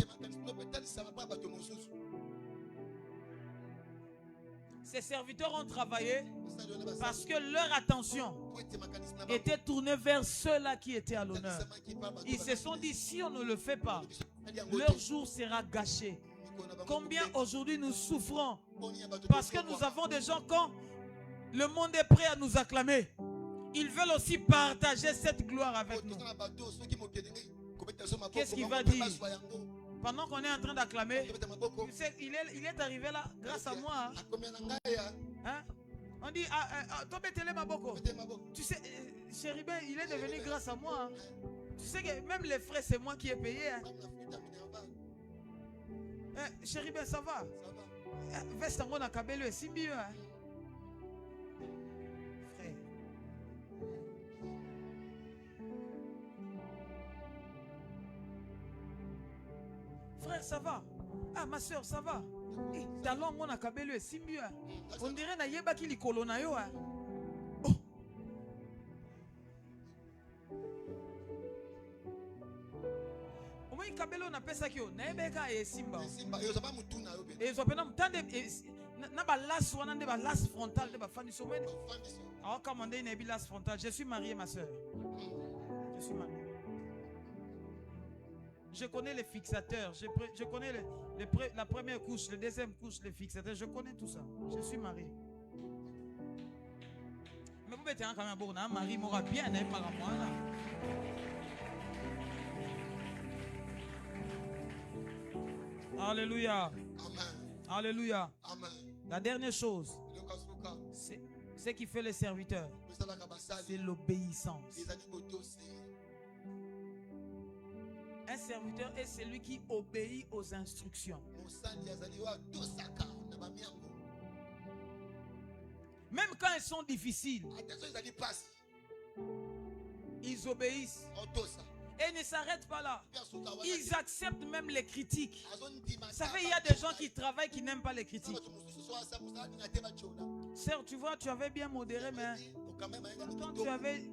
Ces serviteurs ont travaillé parce que leur attention était tournée vers ceux-là qui étaient à l'honneur. Ils se sont dit, si on ne le fait pas, leur jour sera gâché. Combien aujourd'hui nous souffrons parce que nous avons des gens, quand le monde est prêt à nous acclamer, ils veulent aussi partager cette gloire avec nous. Qu'est-ce qu'il va dire? Pendant qu'on est en train d'acclamer, tu sais, il est arrivé là grâce à moi. Hein? On dit, tu sais, Chéribin, il est devenu grâce à moi. Tu sais que même les frais, c'est moi qui ai payé. Chéribin, ça va? Vestango na kabelo est si mieux. Frère, ça va? Ah, ma soeur, ça va? Talon, mon akabelo est si mieux. On dirait na yeba ki likolo na yo. Oh. Omo ikabelo na pesa ki yo. Na yebeka e simba. Et so pena mtande na ba las wana de ba las frontal de ba fandi so wen. Alors commander une las frontal. Je suis marié, ma soeur. Je suis marié. Je connais les fixateurs, je connais la première couche, la deuxième couche, les fixateurs, je connais tout ça. Je suis marié. Mais vous mettez quand même un mari m'aura bien aimé par moi. Alléluia. Alléluia. Amen. La dernière chose, ce qui fait les serviteurs, c'est l'obéissance. Un serviteur est celui qui obéit aux instructions. Même quand elles sont difficiles, ils obéissent. Et ne s'arrêtent pas là. Ils acceptent même les critiques. Vous savez, il y a des gens qui travaillent qui n'aiment pas les critiques. Sœur, tu vois, tu avais bien modéré, mais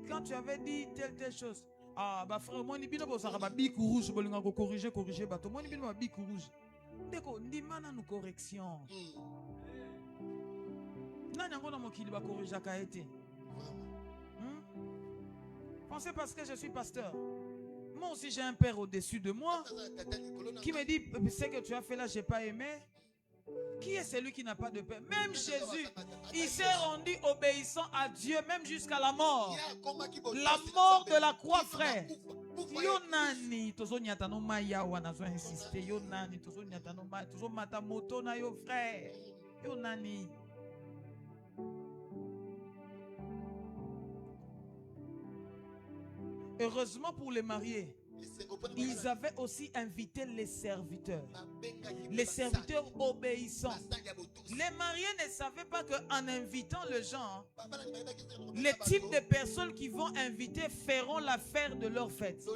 quand tu avais dit telle chose, ah, bah frère, moi, je vais bic rouge, je vais corriger, moi, je vais bic rouge. D'accord, on dit, nous correction. Pensez parce que je suis pasteur. Moi aussi j'ai un père au-dessus de moi qui me dit, ce que tu as fait là, je n'ai pas aimé. Qui est celui qui n'a pas de père? Même Jésus, il s'est rendu obéissant à Dieu, même jusqu'à la mort. La mort de la croix, frère. Yonani, tozo nyata no maya wana zo insister. Yonani, tozo nyata no maya, tozo mata moto na yo frère. Yonani. Heureusement pour les mariés, ils avaient aussi invité les serviteurs. Les serviteurs obéissants. Les mariés ne savaient pas qu'en invitant les gens, les types de personnes qui vont inviter feront l'affaire de leur fête.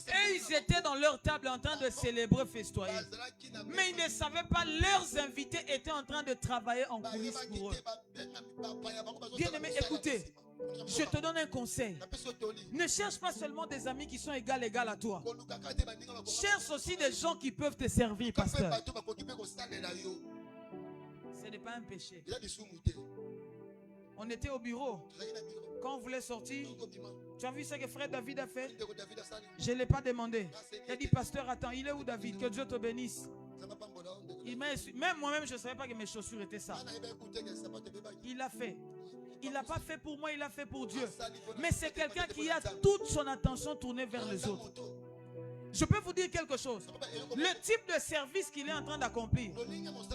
Et ils étaient dans leur table en train de célébrer, festoyer. Mais ils ne savaient pas, leurs invités étaient en train de travailler en coulisses pour eux. Bien-aimés, écoutez. Je te donne un conseil. Ne cherche pas seulement des amis qui sont égal à toi. Cherche aussi des gens qui peuvent te servir, pasteur. Ce n'est pas un péché. On était au bureau. Quand on voulait sortir, tu as vu ce que frère David a fait? Je ne l'ai pas demandé. Il a dit, pasteur, attends, il est où David? Que Dieu te bénisse. Même moi-même, je ne savais pas que mes chaussures étaient ça. Il l'a fait. Il n'a pas fait pour moi, il a fait pour Dieu. Mais c'est quelqu'un qui a toute son attention tournée vers les autres. Je peux vous dire quelque chose. Le type de service qu'il est en train d'accomplir,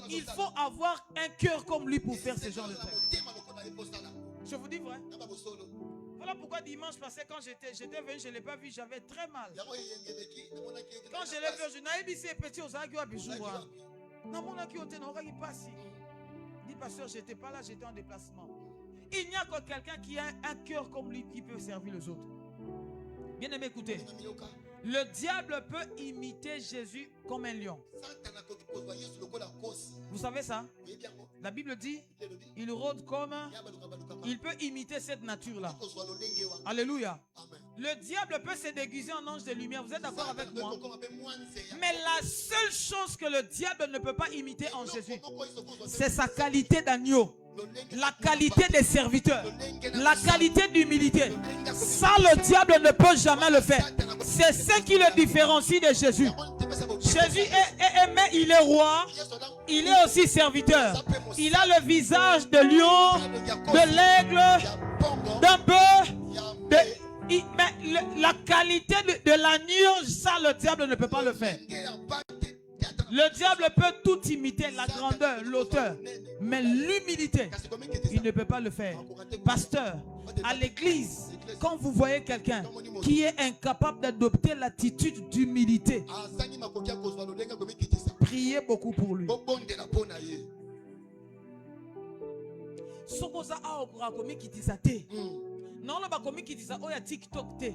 il faut avoir un cœur comme lui pour faire ce genre de truc. Je vous dis vrai. Voilà pourquoi dimanche passé, quand j'étais venu, je ne l'ai pas vu, j'avais très mal. Quand je l'ai vu, je n'avais pas dit petit aux agues à bijou. Non, mon aki ote n'aura pas si. Dit pasteur, j'étais pas là, j'étais en déplacement. Il n'y a que quelqu'un qui a un cœur comme lui qui peut servir les autres. Bien aimé, écoutez. Le diable peut imiter Jésus comme un lion. Vous savez ça? La Bible dit, il rôde comme... Il peut imiter cette nature-là. Alléluia. Le diable peut se déguiser en ange de lumière. Vous êtes d'accord avec moi? Mais la seule chose que le diable ne peut pas imiter en Jésus, c'est sa qualité d'agneau. La qualité des serviteurs, la qualité d'humilité. Ça, le diable ne peut jamais le faire. C'est ce qui le différencie de Jésus. Jésus est aimé, il est roi, il est aussi serviteur. Il a le visage de lion, de l'aigle, d'un bœuf. Mais la qualité de l'agneau, ça, le diable ne peut pas le faire. Le diable peut tout imiter, la grandeur, l'auteur. Mais l'humilité, il ne peut pas le faire. Pasteur, à l'église, quand vous voyez quelqu'un qui est incapable d'adopter l'attitude d'humilité, priez beaucoup pour lui. Sokoza a okura komi kitisa te. Non la ba komi kitisa oya TikTok te.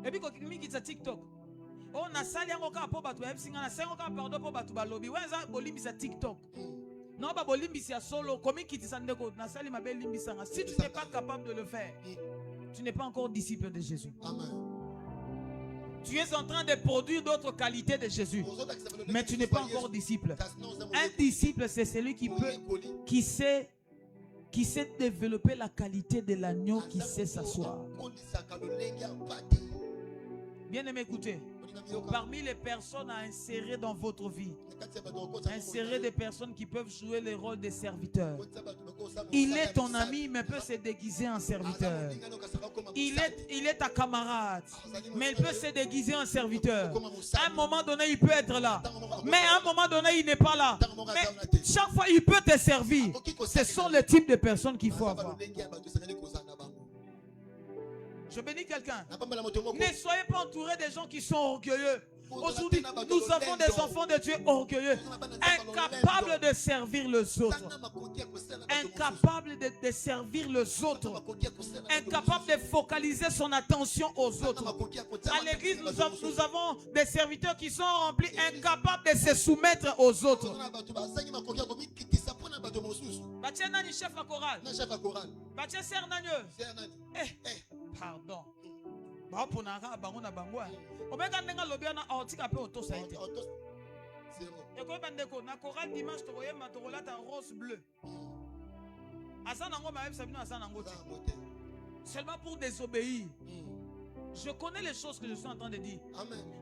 Et puis komi kitisa TikTok. On a sali yango ka po batu ya singa na sengo ka pardon po batu ba lobby. Wenza bolimbisa TikTok. Non ba bolimbisa solo komi kitisa ndeko na sali mabe limbisa nga. Si tu n'es pas capable de le faire, tu n'es pas encore disciple de Jésus. Amen. Tu es en train de produire d'autres qualités de Jésus, mais tu n'es pas encore disciple. Un disciple, c'est celui qui sait développer la qualité de l'agneau, qui sait s'asseoir. Bien aimé, écoutez. Parmi les personnes à insérer dans votre vie, insérer des personnes qui peuvent jouer le rôle des serviteurs. Il est ton ami, mais peut se déguiser en serviteur. Il est ta camarade, mais il peut se déguiser en serviteur. À un moment donné, il peut être là, mais à un moment donné, il n'est pas là. Mais chaque fois, il peut te servir. Ce sont les types de personnes qu'il faut avoir. Je bénis quelqu'un. Ne soyez pas entouré des gens qui sont orgueilleux. Aujourd'hui, nous avons des enfants de Dieu orgueilleux, incapables de servir les autres, incapables de servir les autres, incapables de focaliser son attention aux autres. À l'église, nous avons des serviteurs qui sont remplis, incapables de se soumettre aux autres. Chef à chorale. Pardon. Seulement pour désobéir. Je connais les choses que je suis en train de dire.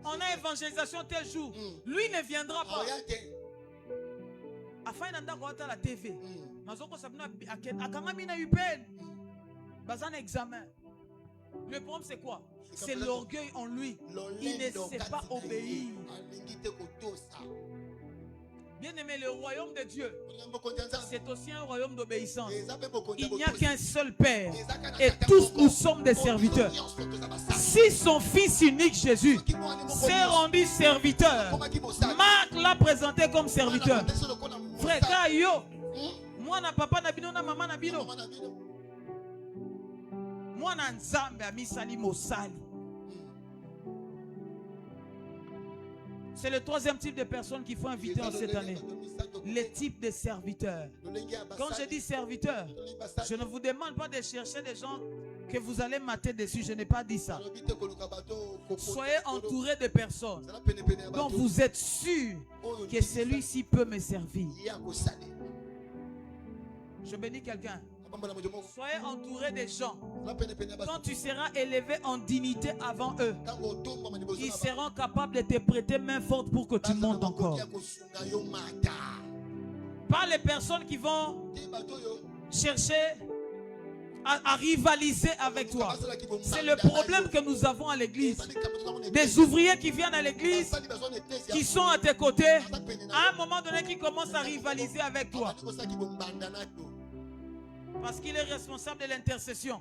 On a évangélisation tel jour. Lui ne viendra pas. Afin d'entendre la TV. Un examen. Le problème c'est quoi? C'est l'orgueil en lui. Il ne sait pas obéir. Bien aimé, le royaume de Dieu, c'est aussi un royaume d'obéissance. Il n'y a qu'un seul Père et tous nous sommes des serviteurs. Si son Fils unique Jésus s'est rendu serviteur, Marc l'a présenté comme serviteur. Frère, yo, moi na papa na bino na maman na bino. Moi na nzambe amisali mosali. C'est le troisième type de personnes qu'il faut inviter en cette année. Les types de serviteurs. Quand je dis serviteurs, je ne vous demande pas de chercher des gens que vous allez mater dessus. Je n'ai pas dit ça. Soyez entourés de personnes dont vous êtes sûr que celui-ci peut me servir. Je bénis quelqu'un. Soyez entouré des gens. Quand tu seras élevé en dignité avant eux, ils seront capables de te prêter main forte pour que tu montes encore. Pas les personnes qui vont chercher à rivaliser avec toi. C'est le problème que nous avons à l'église. Des ouvriers qui viennent à l'église, qui sont à tes côtés, à un moment donné qui commencent à rivaliser avec toi. Parce qu'il est responsable de l'intercession.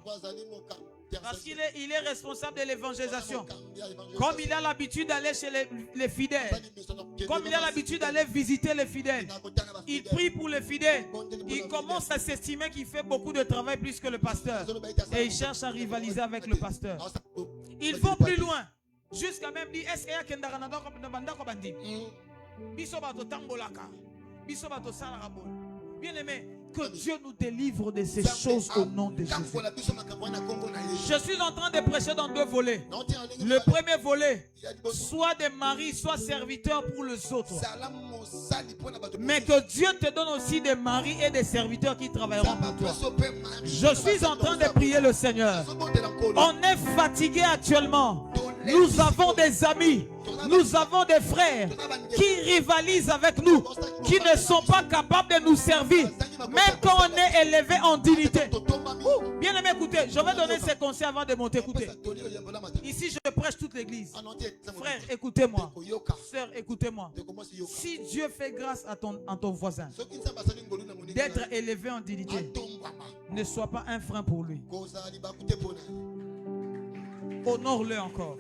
Parce qu'il est responsable de l'évangélisation. Comme il a l'habitude d'aller chez les fidèles. Comme il a l'habitude d'aller visiter les fidèles. Il prie pour les fidèles. Il commence à s'estimer qu'il fait beaucoup de travail plus que le pasteur. Et il cherche à rivaliser avec le pasteur. Ils vont plus loin. Jusqu'à même dire, est-ce qu'il y a quelqu'un bien aimé, que Dieu nous délivre de ces choses au nom de Jésus. Je suis en train de prêcher dans deux volets. Le premier volet, soit des maris, soit serviteurs pour les autres. Mais que Dieu te donne aussi des maris et des serviteurs qui travailleront pour toi. Je suis en train de prier le Seigneur. On est fatigué actuellement. Nous avons des amis, nous avons des frères qui rivalisent avec nous, qui ne sont pas capables de nous servir, même quand on est élevé en dignité. Bien aimé, écoutez, je vais donner ces conseils avant de monter. Écoutez, ici je prêche toute l'église. Frère, écoutez-moi. Sœur, écoutez-moi. Si Dieu fait grâce à ton voisin d'être élevé en dignité, ne sois pas un frein pour lui. Honore-le encore.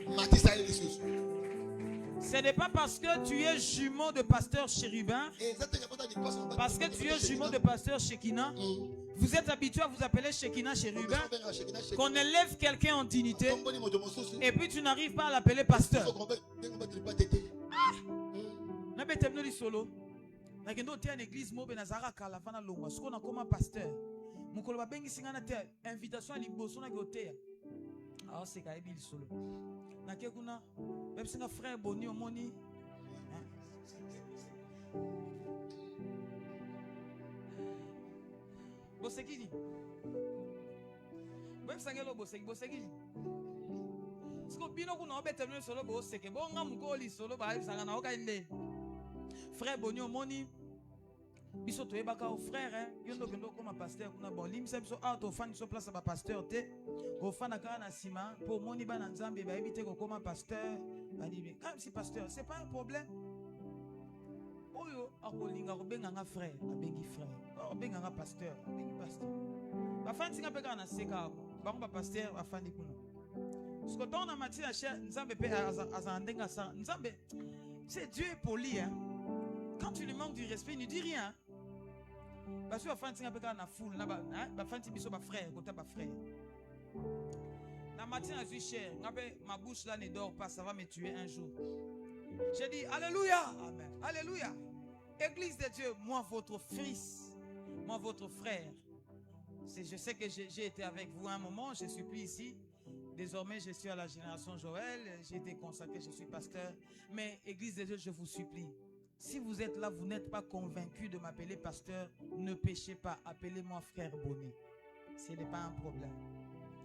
Ce n'est pas parce que tu es jumeau de pasteur chérubin, parce que tu es jumeau de pasteur Shekinah, vous êtes habitué à vous appeler Shekinah chérubin, qu'on élève quelqu'un en dignité, et puis tu n'arrives pas à l'appeler pasteur. Solo. Ah, c'est quand même solo. Nakekuna, même si un frère boni omoni. Bosekini. Même si un boseki. Est-ce que Frère Bonio Moni, biso to ebaka au frère hein, yondo kendo comme pasteur kuna bon limsa biso auto fan so place ba pasteur te go fana kana na sima pour moni bana nzambe ba ebite ko comme pasteur ba dit comme si pasteur c'est pas un problème. Oyo akolinga ko benga nga frère, abengi frère. O benga nga pasteur, abengi pasteur. Ba fan singa peka na seka ba ba pasteur ba fani kuna. Ce que ton amati la cher nzambe pe azandenga sa nzambe c'est Dieu est poli hein. Quand tu lui manques du respect, il ne dit rien. Parce que tu as na foule, na fanti biso ba frère, côté ba frère. Na matin à cher, ma bouche là ne dort pas, ça va me tuer un jour. J'ai dit alléluia, amen. Alléluia. Église de Dieu, moi votre fils, moi votre frère. Je sais que j'ai été avec vous un moment, je suis plus ici. Désormais, je suis à la génération Joël, j'ai été consacré, je suis pasteur. Mais Église de Dieu, je vous supplie. Si vous êtes là, vous n'êtes pas convaincu de m'appeler pasteur, ne péchez pas, appelez-moi frère Bonnet. Ce n'est pas un problème.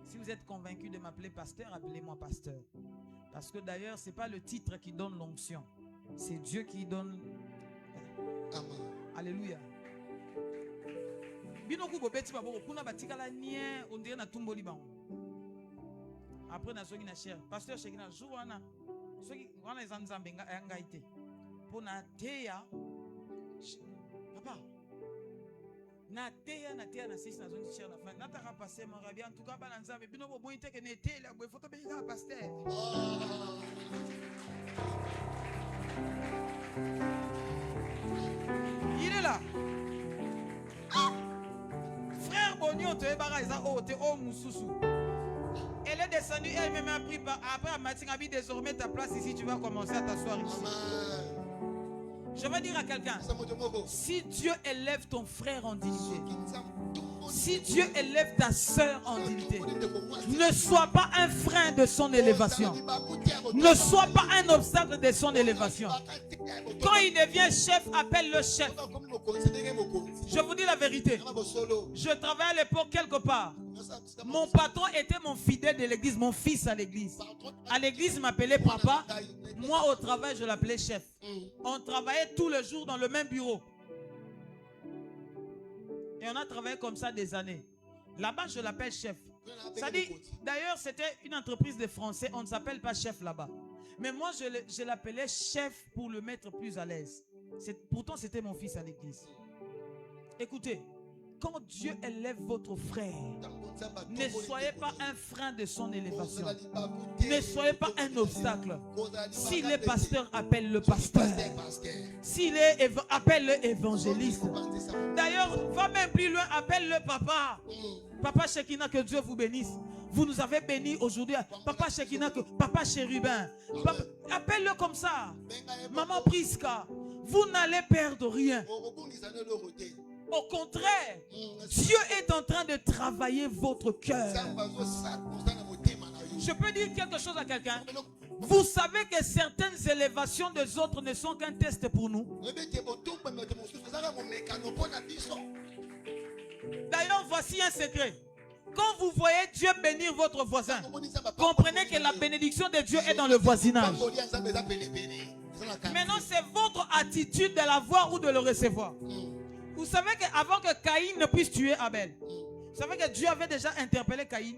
Si vous êtes convaincu de m'appeler pasteur, appelez-moi pasteur. Parce que d'ailleurs, ce n'est pas le titre qui donne l'onction. C'est Dieu qui donne... Amen. Alléluia. Après, pasteur, pour na teya papa na teya na sisi na zone cher na fin na ta passer mon rabia en tout cas ba nzambe bino bo boyite ke ne teya bo photo be ga pasteur il est là frère Bonio te bara isa o te o mususu. Elle est descendue elle-même a pris après Matin Abi désormais ta place ici tu vas commencer à t'asseoir ici. Je veux dire à quelqu'un, si Dieu élève ton frère en dignité, si Dieu élève ta soeur en dignité, ne sois pas un frein de son élévation. Ne sois pas un obstacle de son élévation. Quand il devient chef, appelle le chef. Je vous dis la vérité. Je travaillais à l'époque quelque part. Mon patron était mon fidèle de l'église, mon fils à l'église. À l'église, il m'appelait papa. Moi, au travail, je l'appelais chef. On travaillait tous les jours dans le même bureau. Et on a travaillé comme ça des années. Là-bas, je l'appelle chef. Ça dit, d'ailleurs, c'était une entreprise de Français. On ne s'appelle pas chef là-bas. Mais moi, je l'appelais chef pour le mettre plus à l'aise. Pourtant, c'était mon fils à l'église. Écoutez, quand Dieu élève votre frère, ne soyez pas un frein de son élévation. Ne soyez pas un obstacle. S'il est pasteur, appelle le pasteur. S'il est appelle le évangéliste. D'ailleurs, va même plus loin, appelle le papa. Papa Shekina, que Dieu vous bénisse. Vous nous avez bénis aujourd'hui. Papa Shekina, papa Chérubin. Appelle-le comme ça. Maman Priska, vous n'allez perdre rien. Au contraire, Dieu est en train de travailler votre cœur. Je peux dire quelque chose à quelqu'un. Vous savez que certaines élévations des autres ne sont qu'un test pour nous. D'ailleurs, voici un secret. Quand vous voyez Dieu bénir votre voisin, comprenez que la bénédiction de Dieu est dans le voisinage. Maintenant, c'est votre attitude de l'avoir ou de le recevoir. Vous savez qu'avant que Caïn ne puisse tuer Abel, vous savez que Dieu avait déjà interpellé Caïn.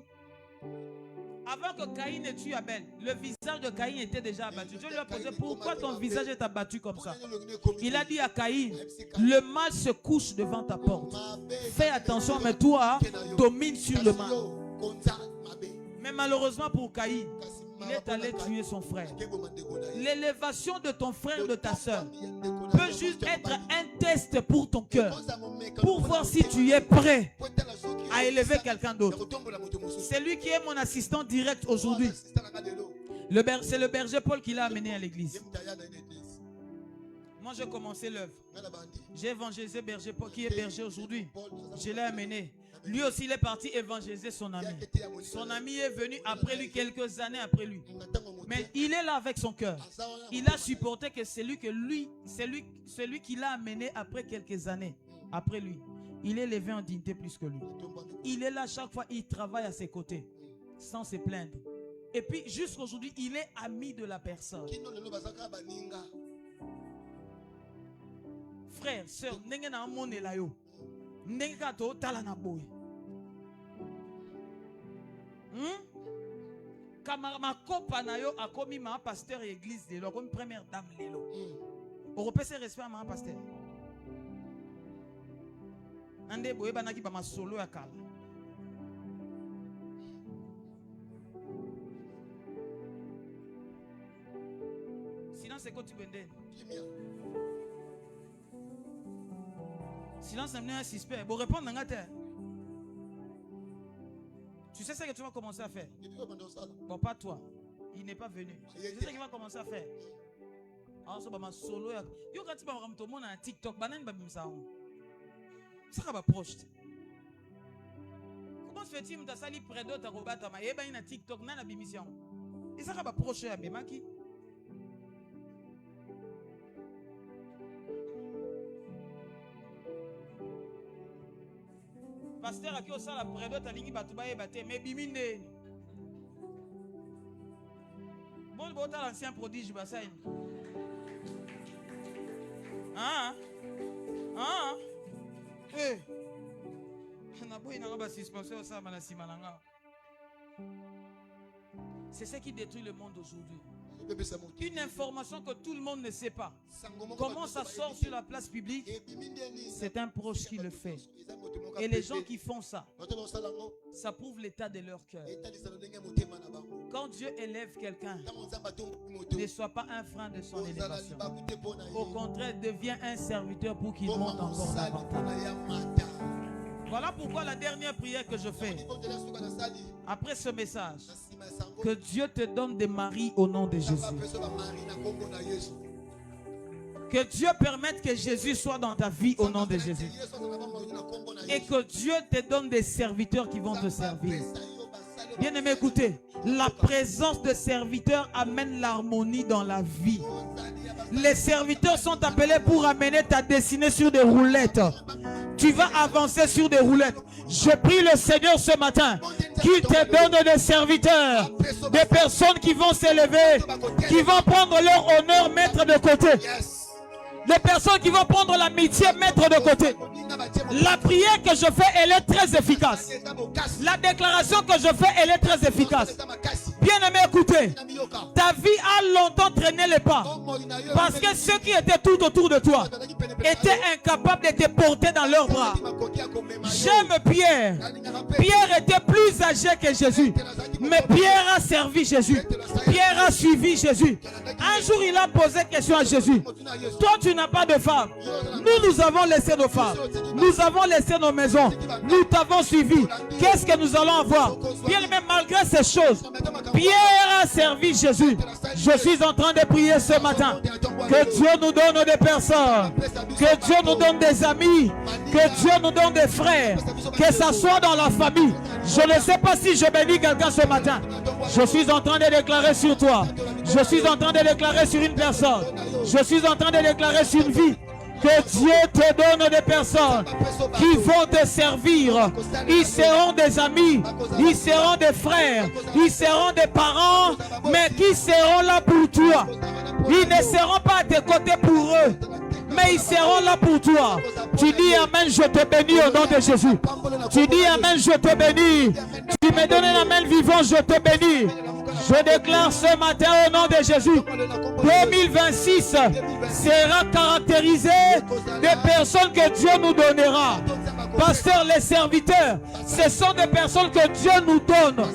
Avant que Caïn ne tue Abel, le visage de Caïn était déjà abattu. Dieu lui a posé, pourquoi ton visage est abattu comme ça? Il a dit à Caïn, le mal se couche devant ta porte. Fais attention, mais toi, domine sur le mal. Mais malheureusement pour Caïn, il est allé tuer son frère. L'élévation de ton frère, de ta soeur, peut juste être un test pour ton cœur. Pour voir si tu es prêt à élever quelqu'un d'autre. C'est lui qui est mon assistant direct aujourd'hui. C'est le berger Paul qui l'a amené à l'église. Moi, j'ai commencé l'œuvre. J'ai évangélisé berger Paul, qui est berger aujourd'hui. Je l'ai amené. Lui aussi, il est parti évangéliser son ami. Son ami est venu après lui, quelques années après lui. Mais il est là avec son cœur. Il a supporté que c'est lui qui l'a amené après quelques années. Après lui. Il est élevé en dignité plus que lui. Il est là chaque fois, il travaille à ses côtés. Sans se plaindre. Et puis jusqu'à aujourd'hui, il est ami de la personne. Frère, sœur, ndenge na monela yo. Ndenge ka to tala na boy. Ma copa na yo a commis ma pasteur église de lo comme première dame lelo. Au repese respect à ma pasteur. Ande boye banaki ba ma solo ya kala. Silence c'est quoi tu bende? Silence c'est un suspect. Bon répondre dans la terre. Tu sais ce que tu vas commencer à faire? Bon, pas toi. Il n'est pas venu. Tu sais ce qu'il va commencer à faire? Alors, ça va solo. Yo, quand tu vas voir tout le monde à TikTok, banane babim ça. Ça va proche. Comment se fait-il que tu as sali près d'autres à Robata? Mais il y a un TikTok, n'a pas d'émission. Et ça va proche à Bemaki. Pasteur a qui au sala près d'autres à l'ingui batouba et baté mais bimine. Bon bon l'ancien prodige bassin. Ah ah eh na boy na ba suspension au sala na simalanga. C'est ce qui détruit le monde aujourd'hui. Une information que tout le monde ne sait pas. Comment ça sort sur la place publique? C'est un proche qui le fait. Et les gens qui font ça, ça prouve l'état de leur cœur. Quand Dieu élève quelqu'un, ne sois pas un frein de son élévation. Au contraire, deviens un serviteur pour qu'il monte encore davantage. Voilà pourquoi la dernière prière que je fais, après ce message, que Dieu te donne des maris au nom de Jésus. Que Dieu permette que Jésus soit dans ta vie au nom de Jésus. Et que Dieu te donne des serviteurs qui vont te servir. Bien aimé, écoutez, la présence de serviteurs amène l'harmonie dans la vie. Les serviteurs sont appelés pour amener ta destinée sur des roulettes. Tu vas avancer sur des roulettes. Je prie le Seigneur ce matin qu'il te donne des serviteurs, des personnes qui vont s'élever, qui vont prendre leur honneur, mettre de côté. Des personnes qui vont prendre l'amitié, mettre de côté. La prière que je fais, elle est très efficace. La déclaration que je fais, elle est très efficace. Bien aimé, écoutez. Ta vie a longtemps traîné les pas. Parce que ceux qui étaient tout autour de toi étaient incapables de te porter dans leurs bras. J'aime Pierre. Pierre était plus âgé que Jésus. Mais Pierre a servi Jésus. Pierre a suivi Jésus. Un jour, il a posé question à Jésus. Toi, tu n'as pas de femme. Nous avons laissé nos femmes. Nous avons laissé nos maisons. Nous t'avons suivi. Qu'est-ce que nous allons avoir? Bien aimé, malgré ces choses, Pierre a servi Jésus. Je suis en train de prier ce matin. Que Dieu nous donne des personnes. Que Dieu nous donne des amis. Que Dieu nous donne des frères. Que ça soit dans la famille. Je ne sais pas si je bénis quelqu'un ce matin. Je suis en train de déclarer sur toi. Je suis en train de déclarer sur une personne. Je suis en train de déclarer sur une vie. Que Dieu te donne des personnes qui vont te servir. Ils seront des amis, ils seront des frères, ils seront des parents, mais qui seront là pour toi. Ils ne seront pas à tes côtés pour eux, mais ils seront là pour toi. Tu dis Amen, je te bénis au nom de Jésus. Tu dis Amen, je te bénis. Tu me donnes un Amen vivant, je te bénis. Je déclare ce matin au nom de Jésus, 2026 sera caractérisé des personnes que Dieu nous donnera. Pasteur, les serviteurs, ce sont des personnes que Dieu nous donne.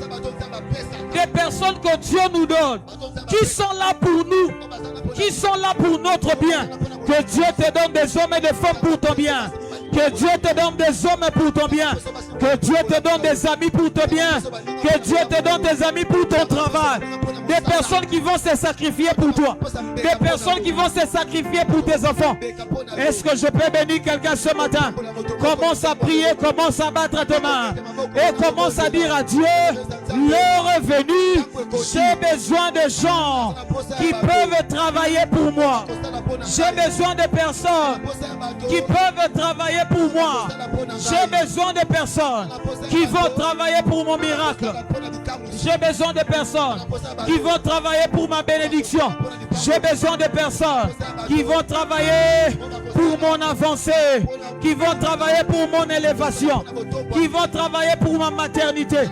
Des personnes que Dieu nous donne. Qui sont là pour nous. Qui sont là pour notre bien. Que Dieu te donne des hommes et des femmes pour ton bien. Que Dieu te donne des hommes pour ton bien. Que Dieu te donne des amis pour ton bien. Que Dieu te donne des amis pour ton travail. Des personnes qui vont se sacrifier pour toi. Des personnes qui vont se sacrifier pour tes enfants. Est-ce que je peux bénir quelqu'un ce matin? Commence à prier, commence à battre tes mains. Et commence à dire à Dieu, l'heure est venue. J'ai besoin de gens qui peuvent travailler pour moi. J'ai besoin de personnes qui peuvent travailler pour moi. J'ai besoin de personnes qui vont travailler pour mon miracle. J'ai besoin de personnes qui vont travailler pour ma bénédiction. J'ai besoin de personnes qui vont travailler pour mon avancée, qui vont travailler pour mon élévation, qui vont travailler pour ma maternité.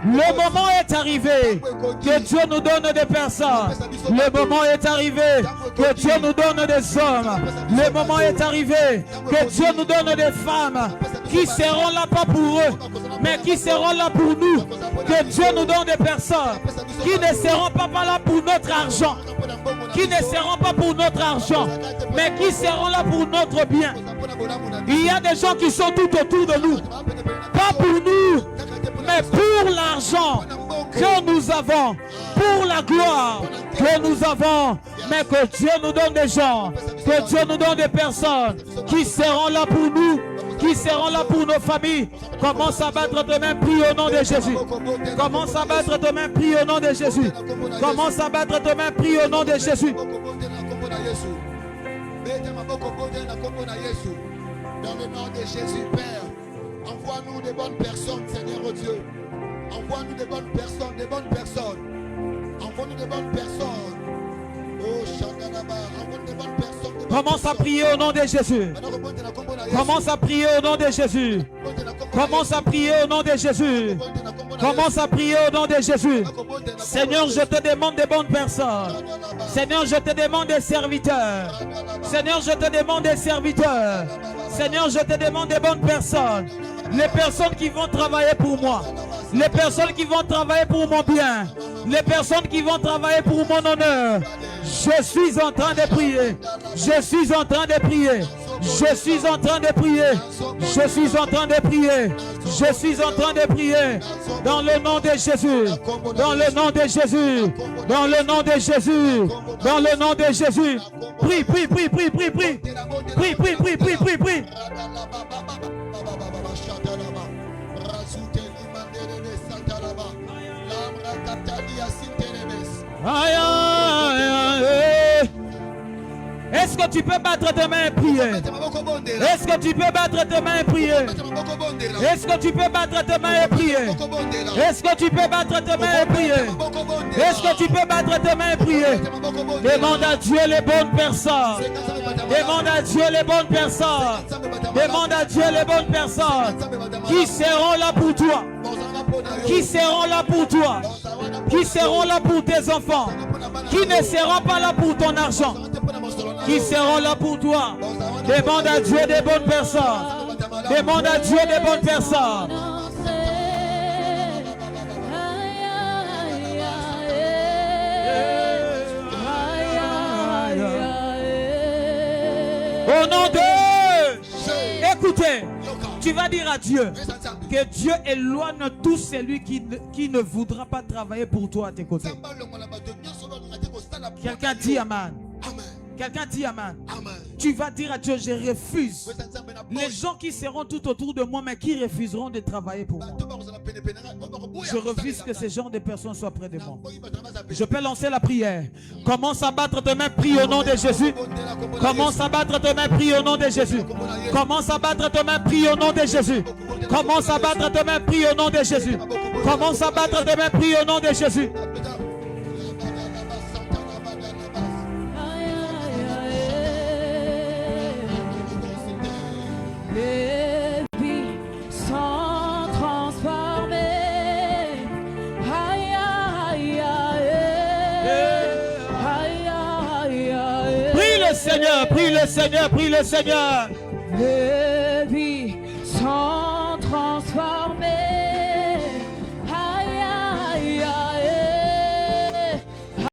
Le moment est arrivé que Dieu nous donne des personnes. Le moment est arrivé que Dieu nous donne des hommes. Le moment est arrivé que Dieu nous donne des femmes qui seront là pas pour eux, mais qui seront là pour nous. Que Dieu nous donne des personnes qui ne seront pas là pour notre argent, qui ne seront pas pour notre argent, mais qui seront là pour notre bien. Il y a des gens qui sont tout autour de nous, pas pour nous, mais pour l'argent que nous avons, pour la gloire que nous avons. Mais que Dieu nous donne des gens, que Dieu nous donne des personnes qui seront là pour nous, qui seront là pour nos familles. Commence à battre tes mains, prie au nom de Jésus. Commence à battre tes mains, prie au nom de Jésus. Commence à battre tes mains, prie au nom de Jésus. Dans le nom de Jésus, Père, envoie-nous des bonnes personnes, Seigneur oh Dieu. Envoie-nous des bonnes personnes, des bonnes personnes. Envoie-nous des bonnes personnes. Oh, Shandanaba, envoie-nous des bonnes personnes. Commence à prier au nom de Jésus. Commence à prier au nom de Jésus. Commence à prier au nom de Jésus. Commence à prier au nom de Jésus. Seigneur, je te demande des bonnes personnes. Seigneur, je te demande des serviteurs. Seigneur, je te demande des serviteurs. Seigneur, je te demande des bonnes personnes. Les personnes qui vont travailler pour moi. Les personnes qui vont travailler pour mon bien. Les personnes qui vont travailler pour mon honneur. Je suis en train de prier. Je suis en train de prier. Je suis en train de prier. Je suis en train de prier. Je suis en train de prier. Dans le nom de Jésus. Dans le nom de Jésus. Dans le nom de Jésus. Dans le nom de Jésus. Prie, prie, prie, prie, prie, prie. Prie, prie, prie, prie, prie, prie. Aïe, aïe, aïe. Est-ce que tu peux battre tes mains et prier? Est-ce que tu peux battre tes mains et prier? Est-ce que tu peux battre tes mains et prier? Est-ce que tu peux battre tes mains et prier? Est-ce que tu peux battre tes mains et prier? Demande à Dieu les bonnes personnes. Demande à Dieu les bonnes personnes. Demande à Dieu les bonnes personnes qui seront là pour toi. Qui seront là pour toi. Qui seront là pour tes enfants. Qui ne seront pas là pour ton argent. Qui seront là pour toi. Demande à Dieu des bonnes personnes. Demande à Dieu des bonnes personnes. Au nom de... Écoutez, tu vas dire à Dieu que Dieu éloigne tout celui qui ne voudra pas travailler pour toi à tes côtés. Quelqu'un dit Amen. Quelqu'un dit Amen. Tu vas dire à Dieu, je refuse. Les gens qui seront tout autour de moi, mais qui refuseront de travailler pour moi. Je refuse que ces genres de personnes soient près de moi. Je peux lancer la prière. Commence à battre tes mains, prie au nom de Jésus. Commence à battre tes mains, prie au nom de Jésus. Commence à battre tes mains, prie au nom de Jésus. Commence à battre tes mains, prie au nom de Jésus. Commence à battre tes mains, prie au nom de Jésus. Les vies sont transformées. Aïe, aïe, aïe, aïe, aïe. Prie le Seigneur, prie le Seigneur, prie le Seigneur. Les vies sont transformées.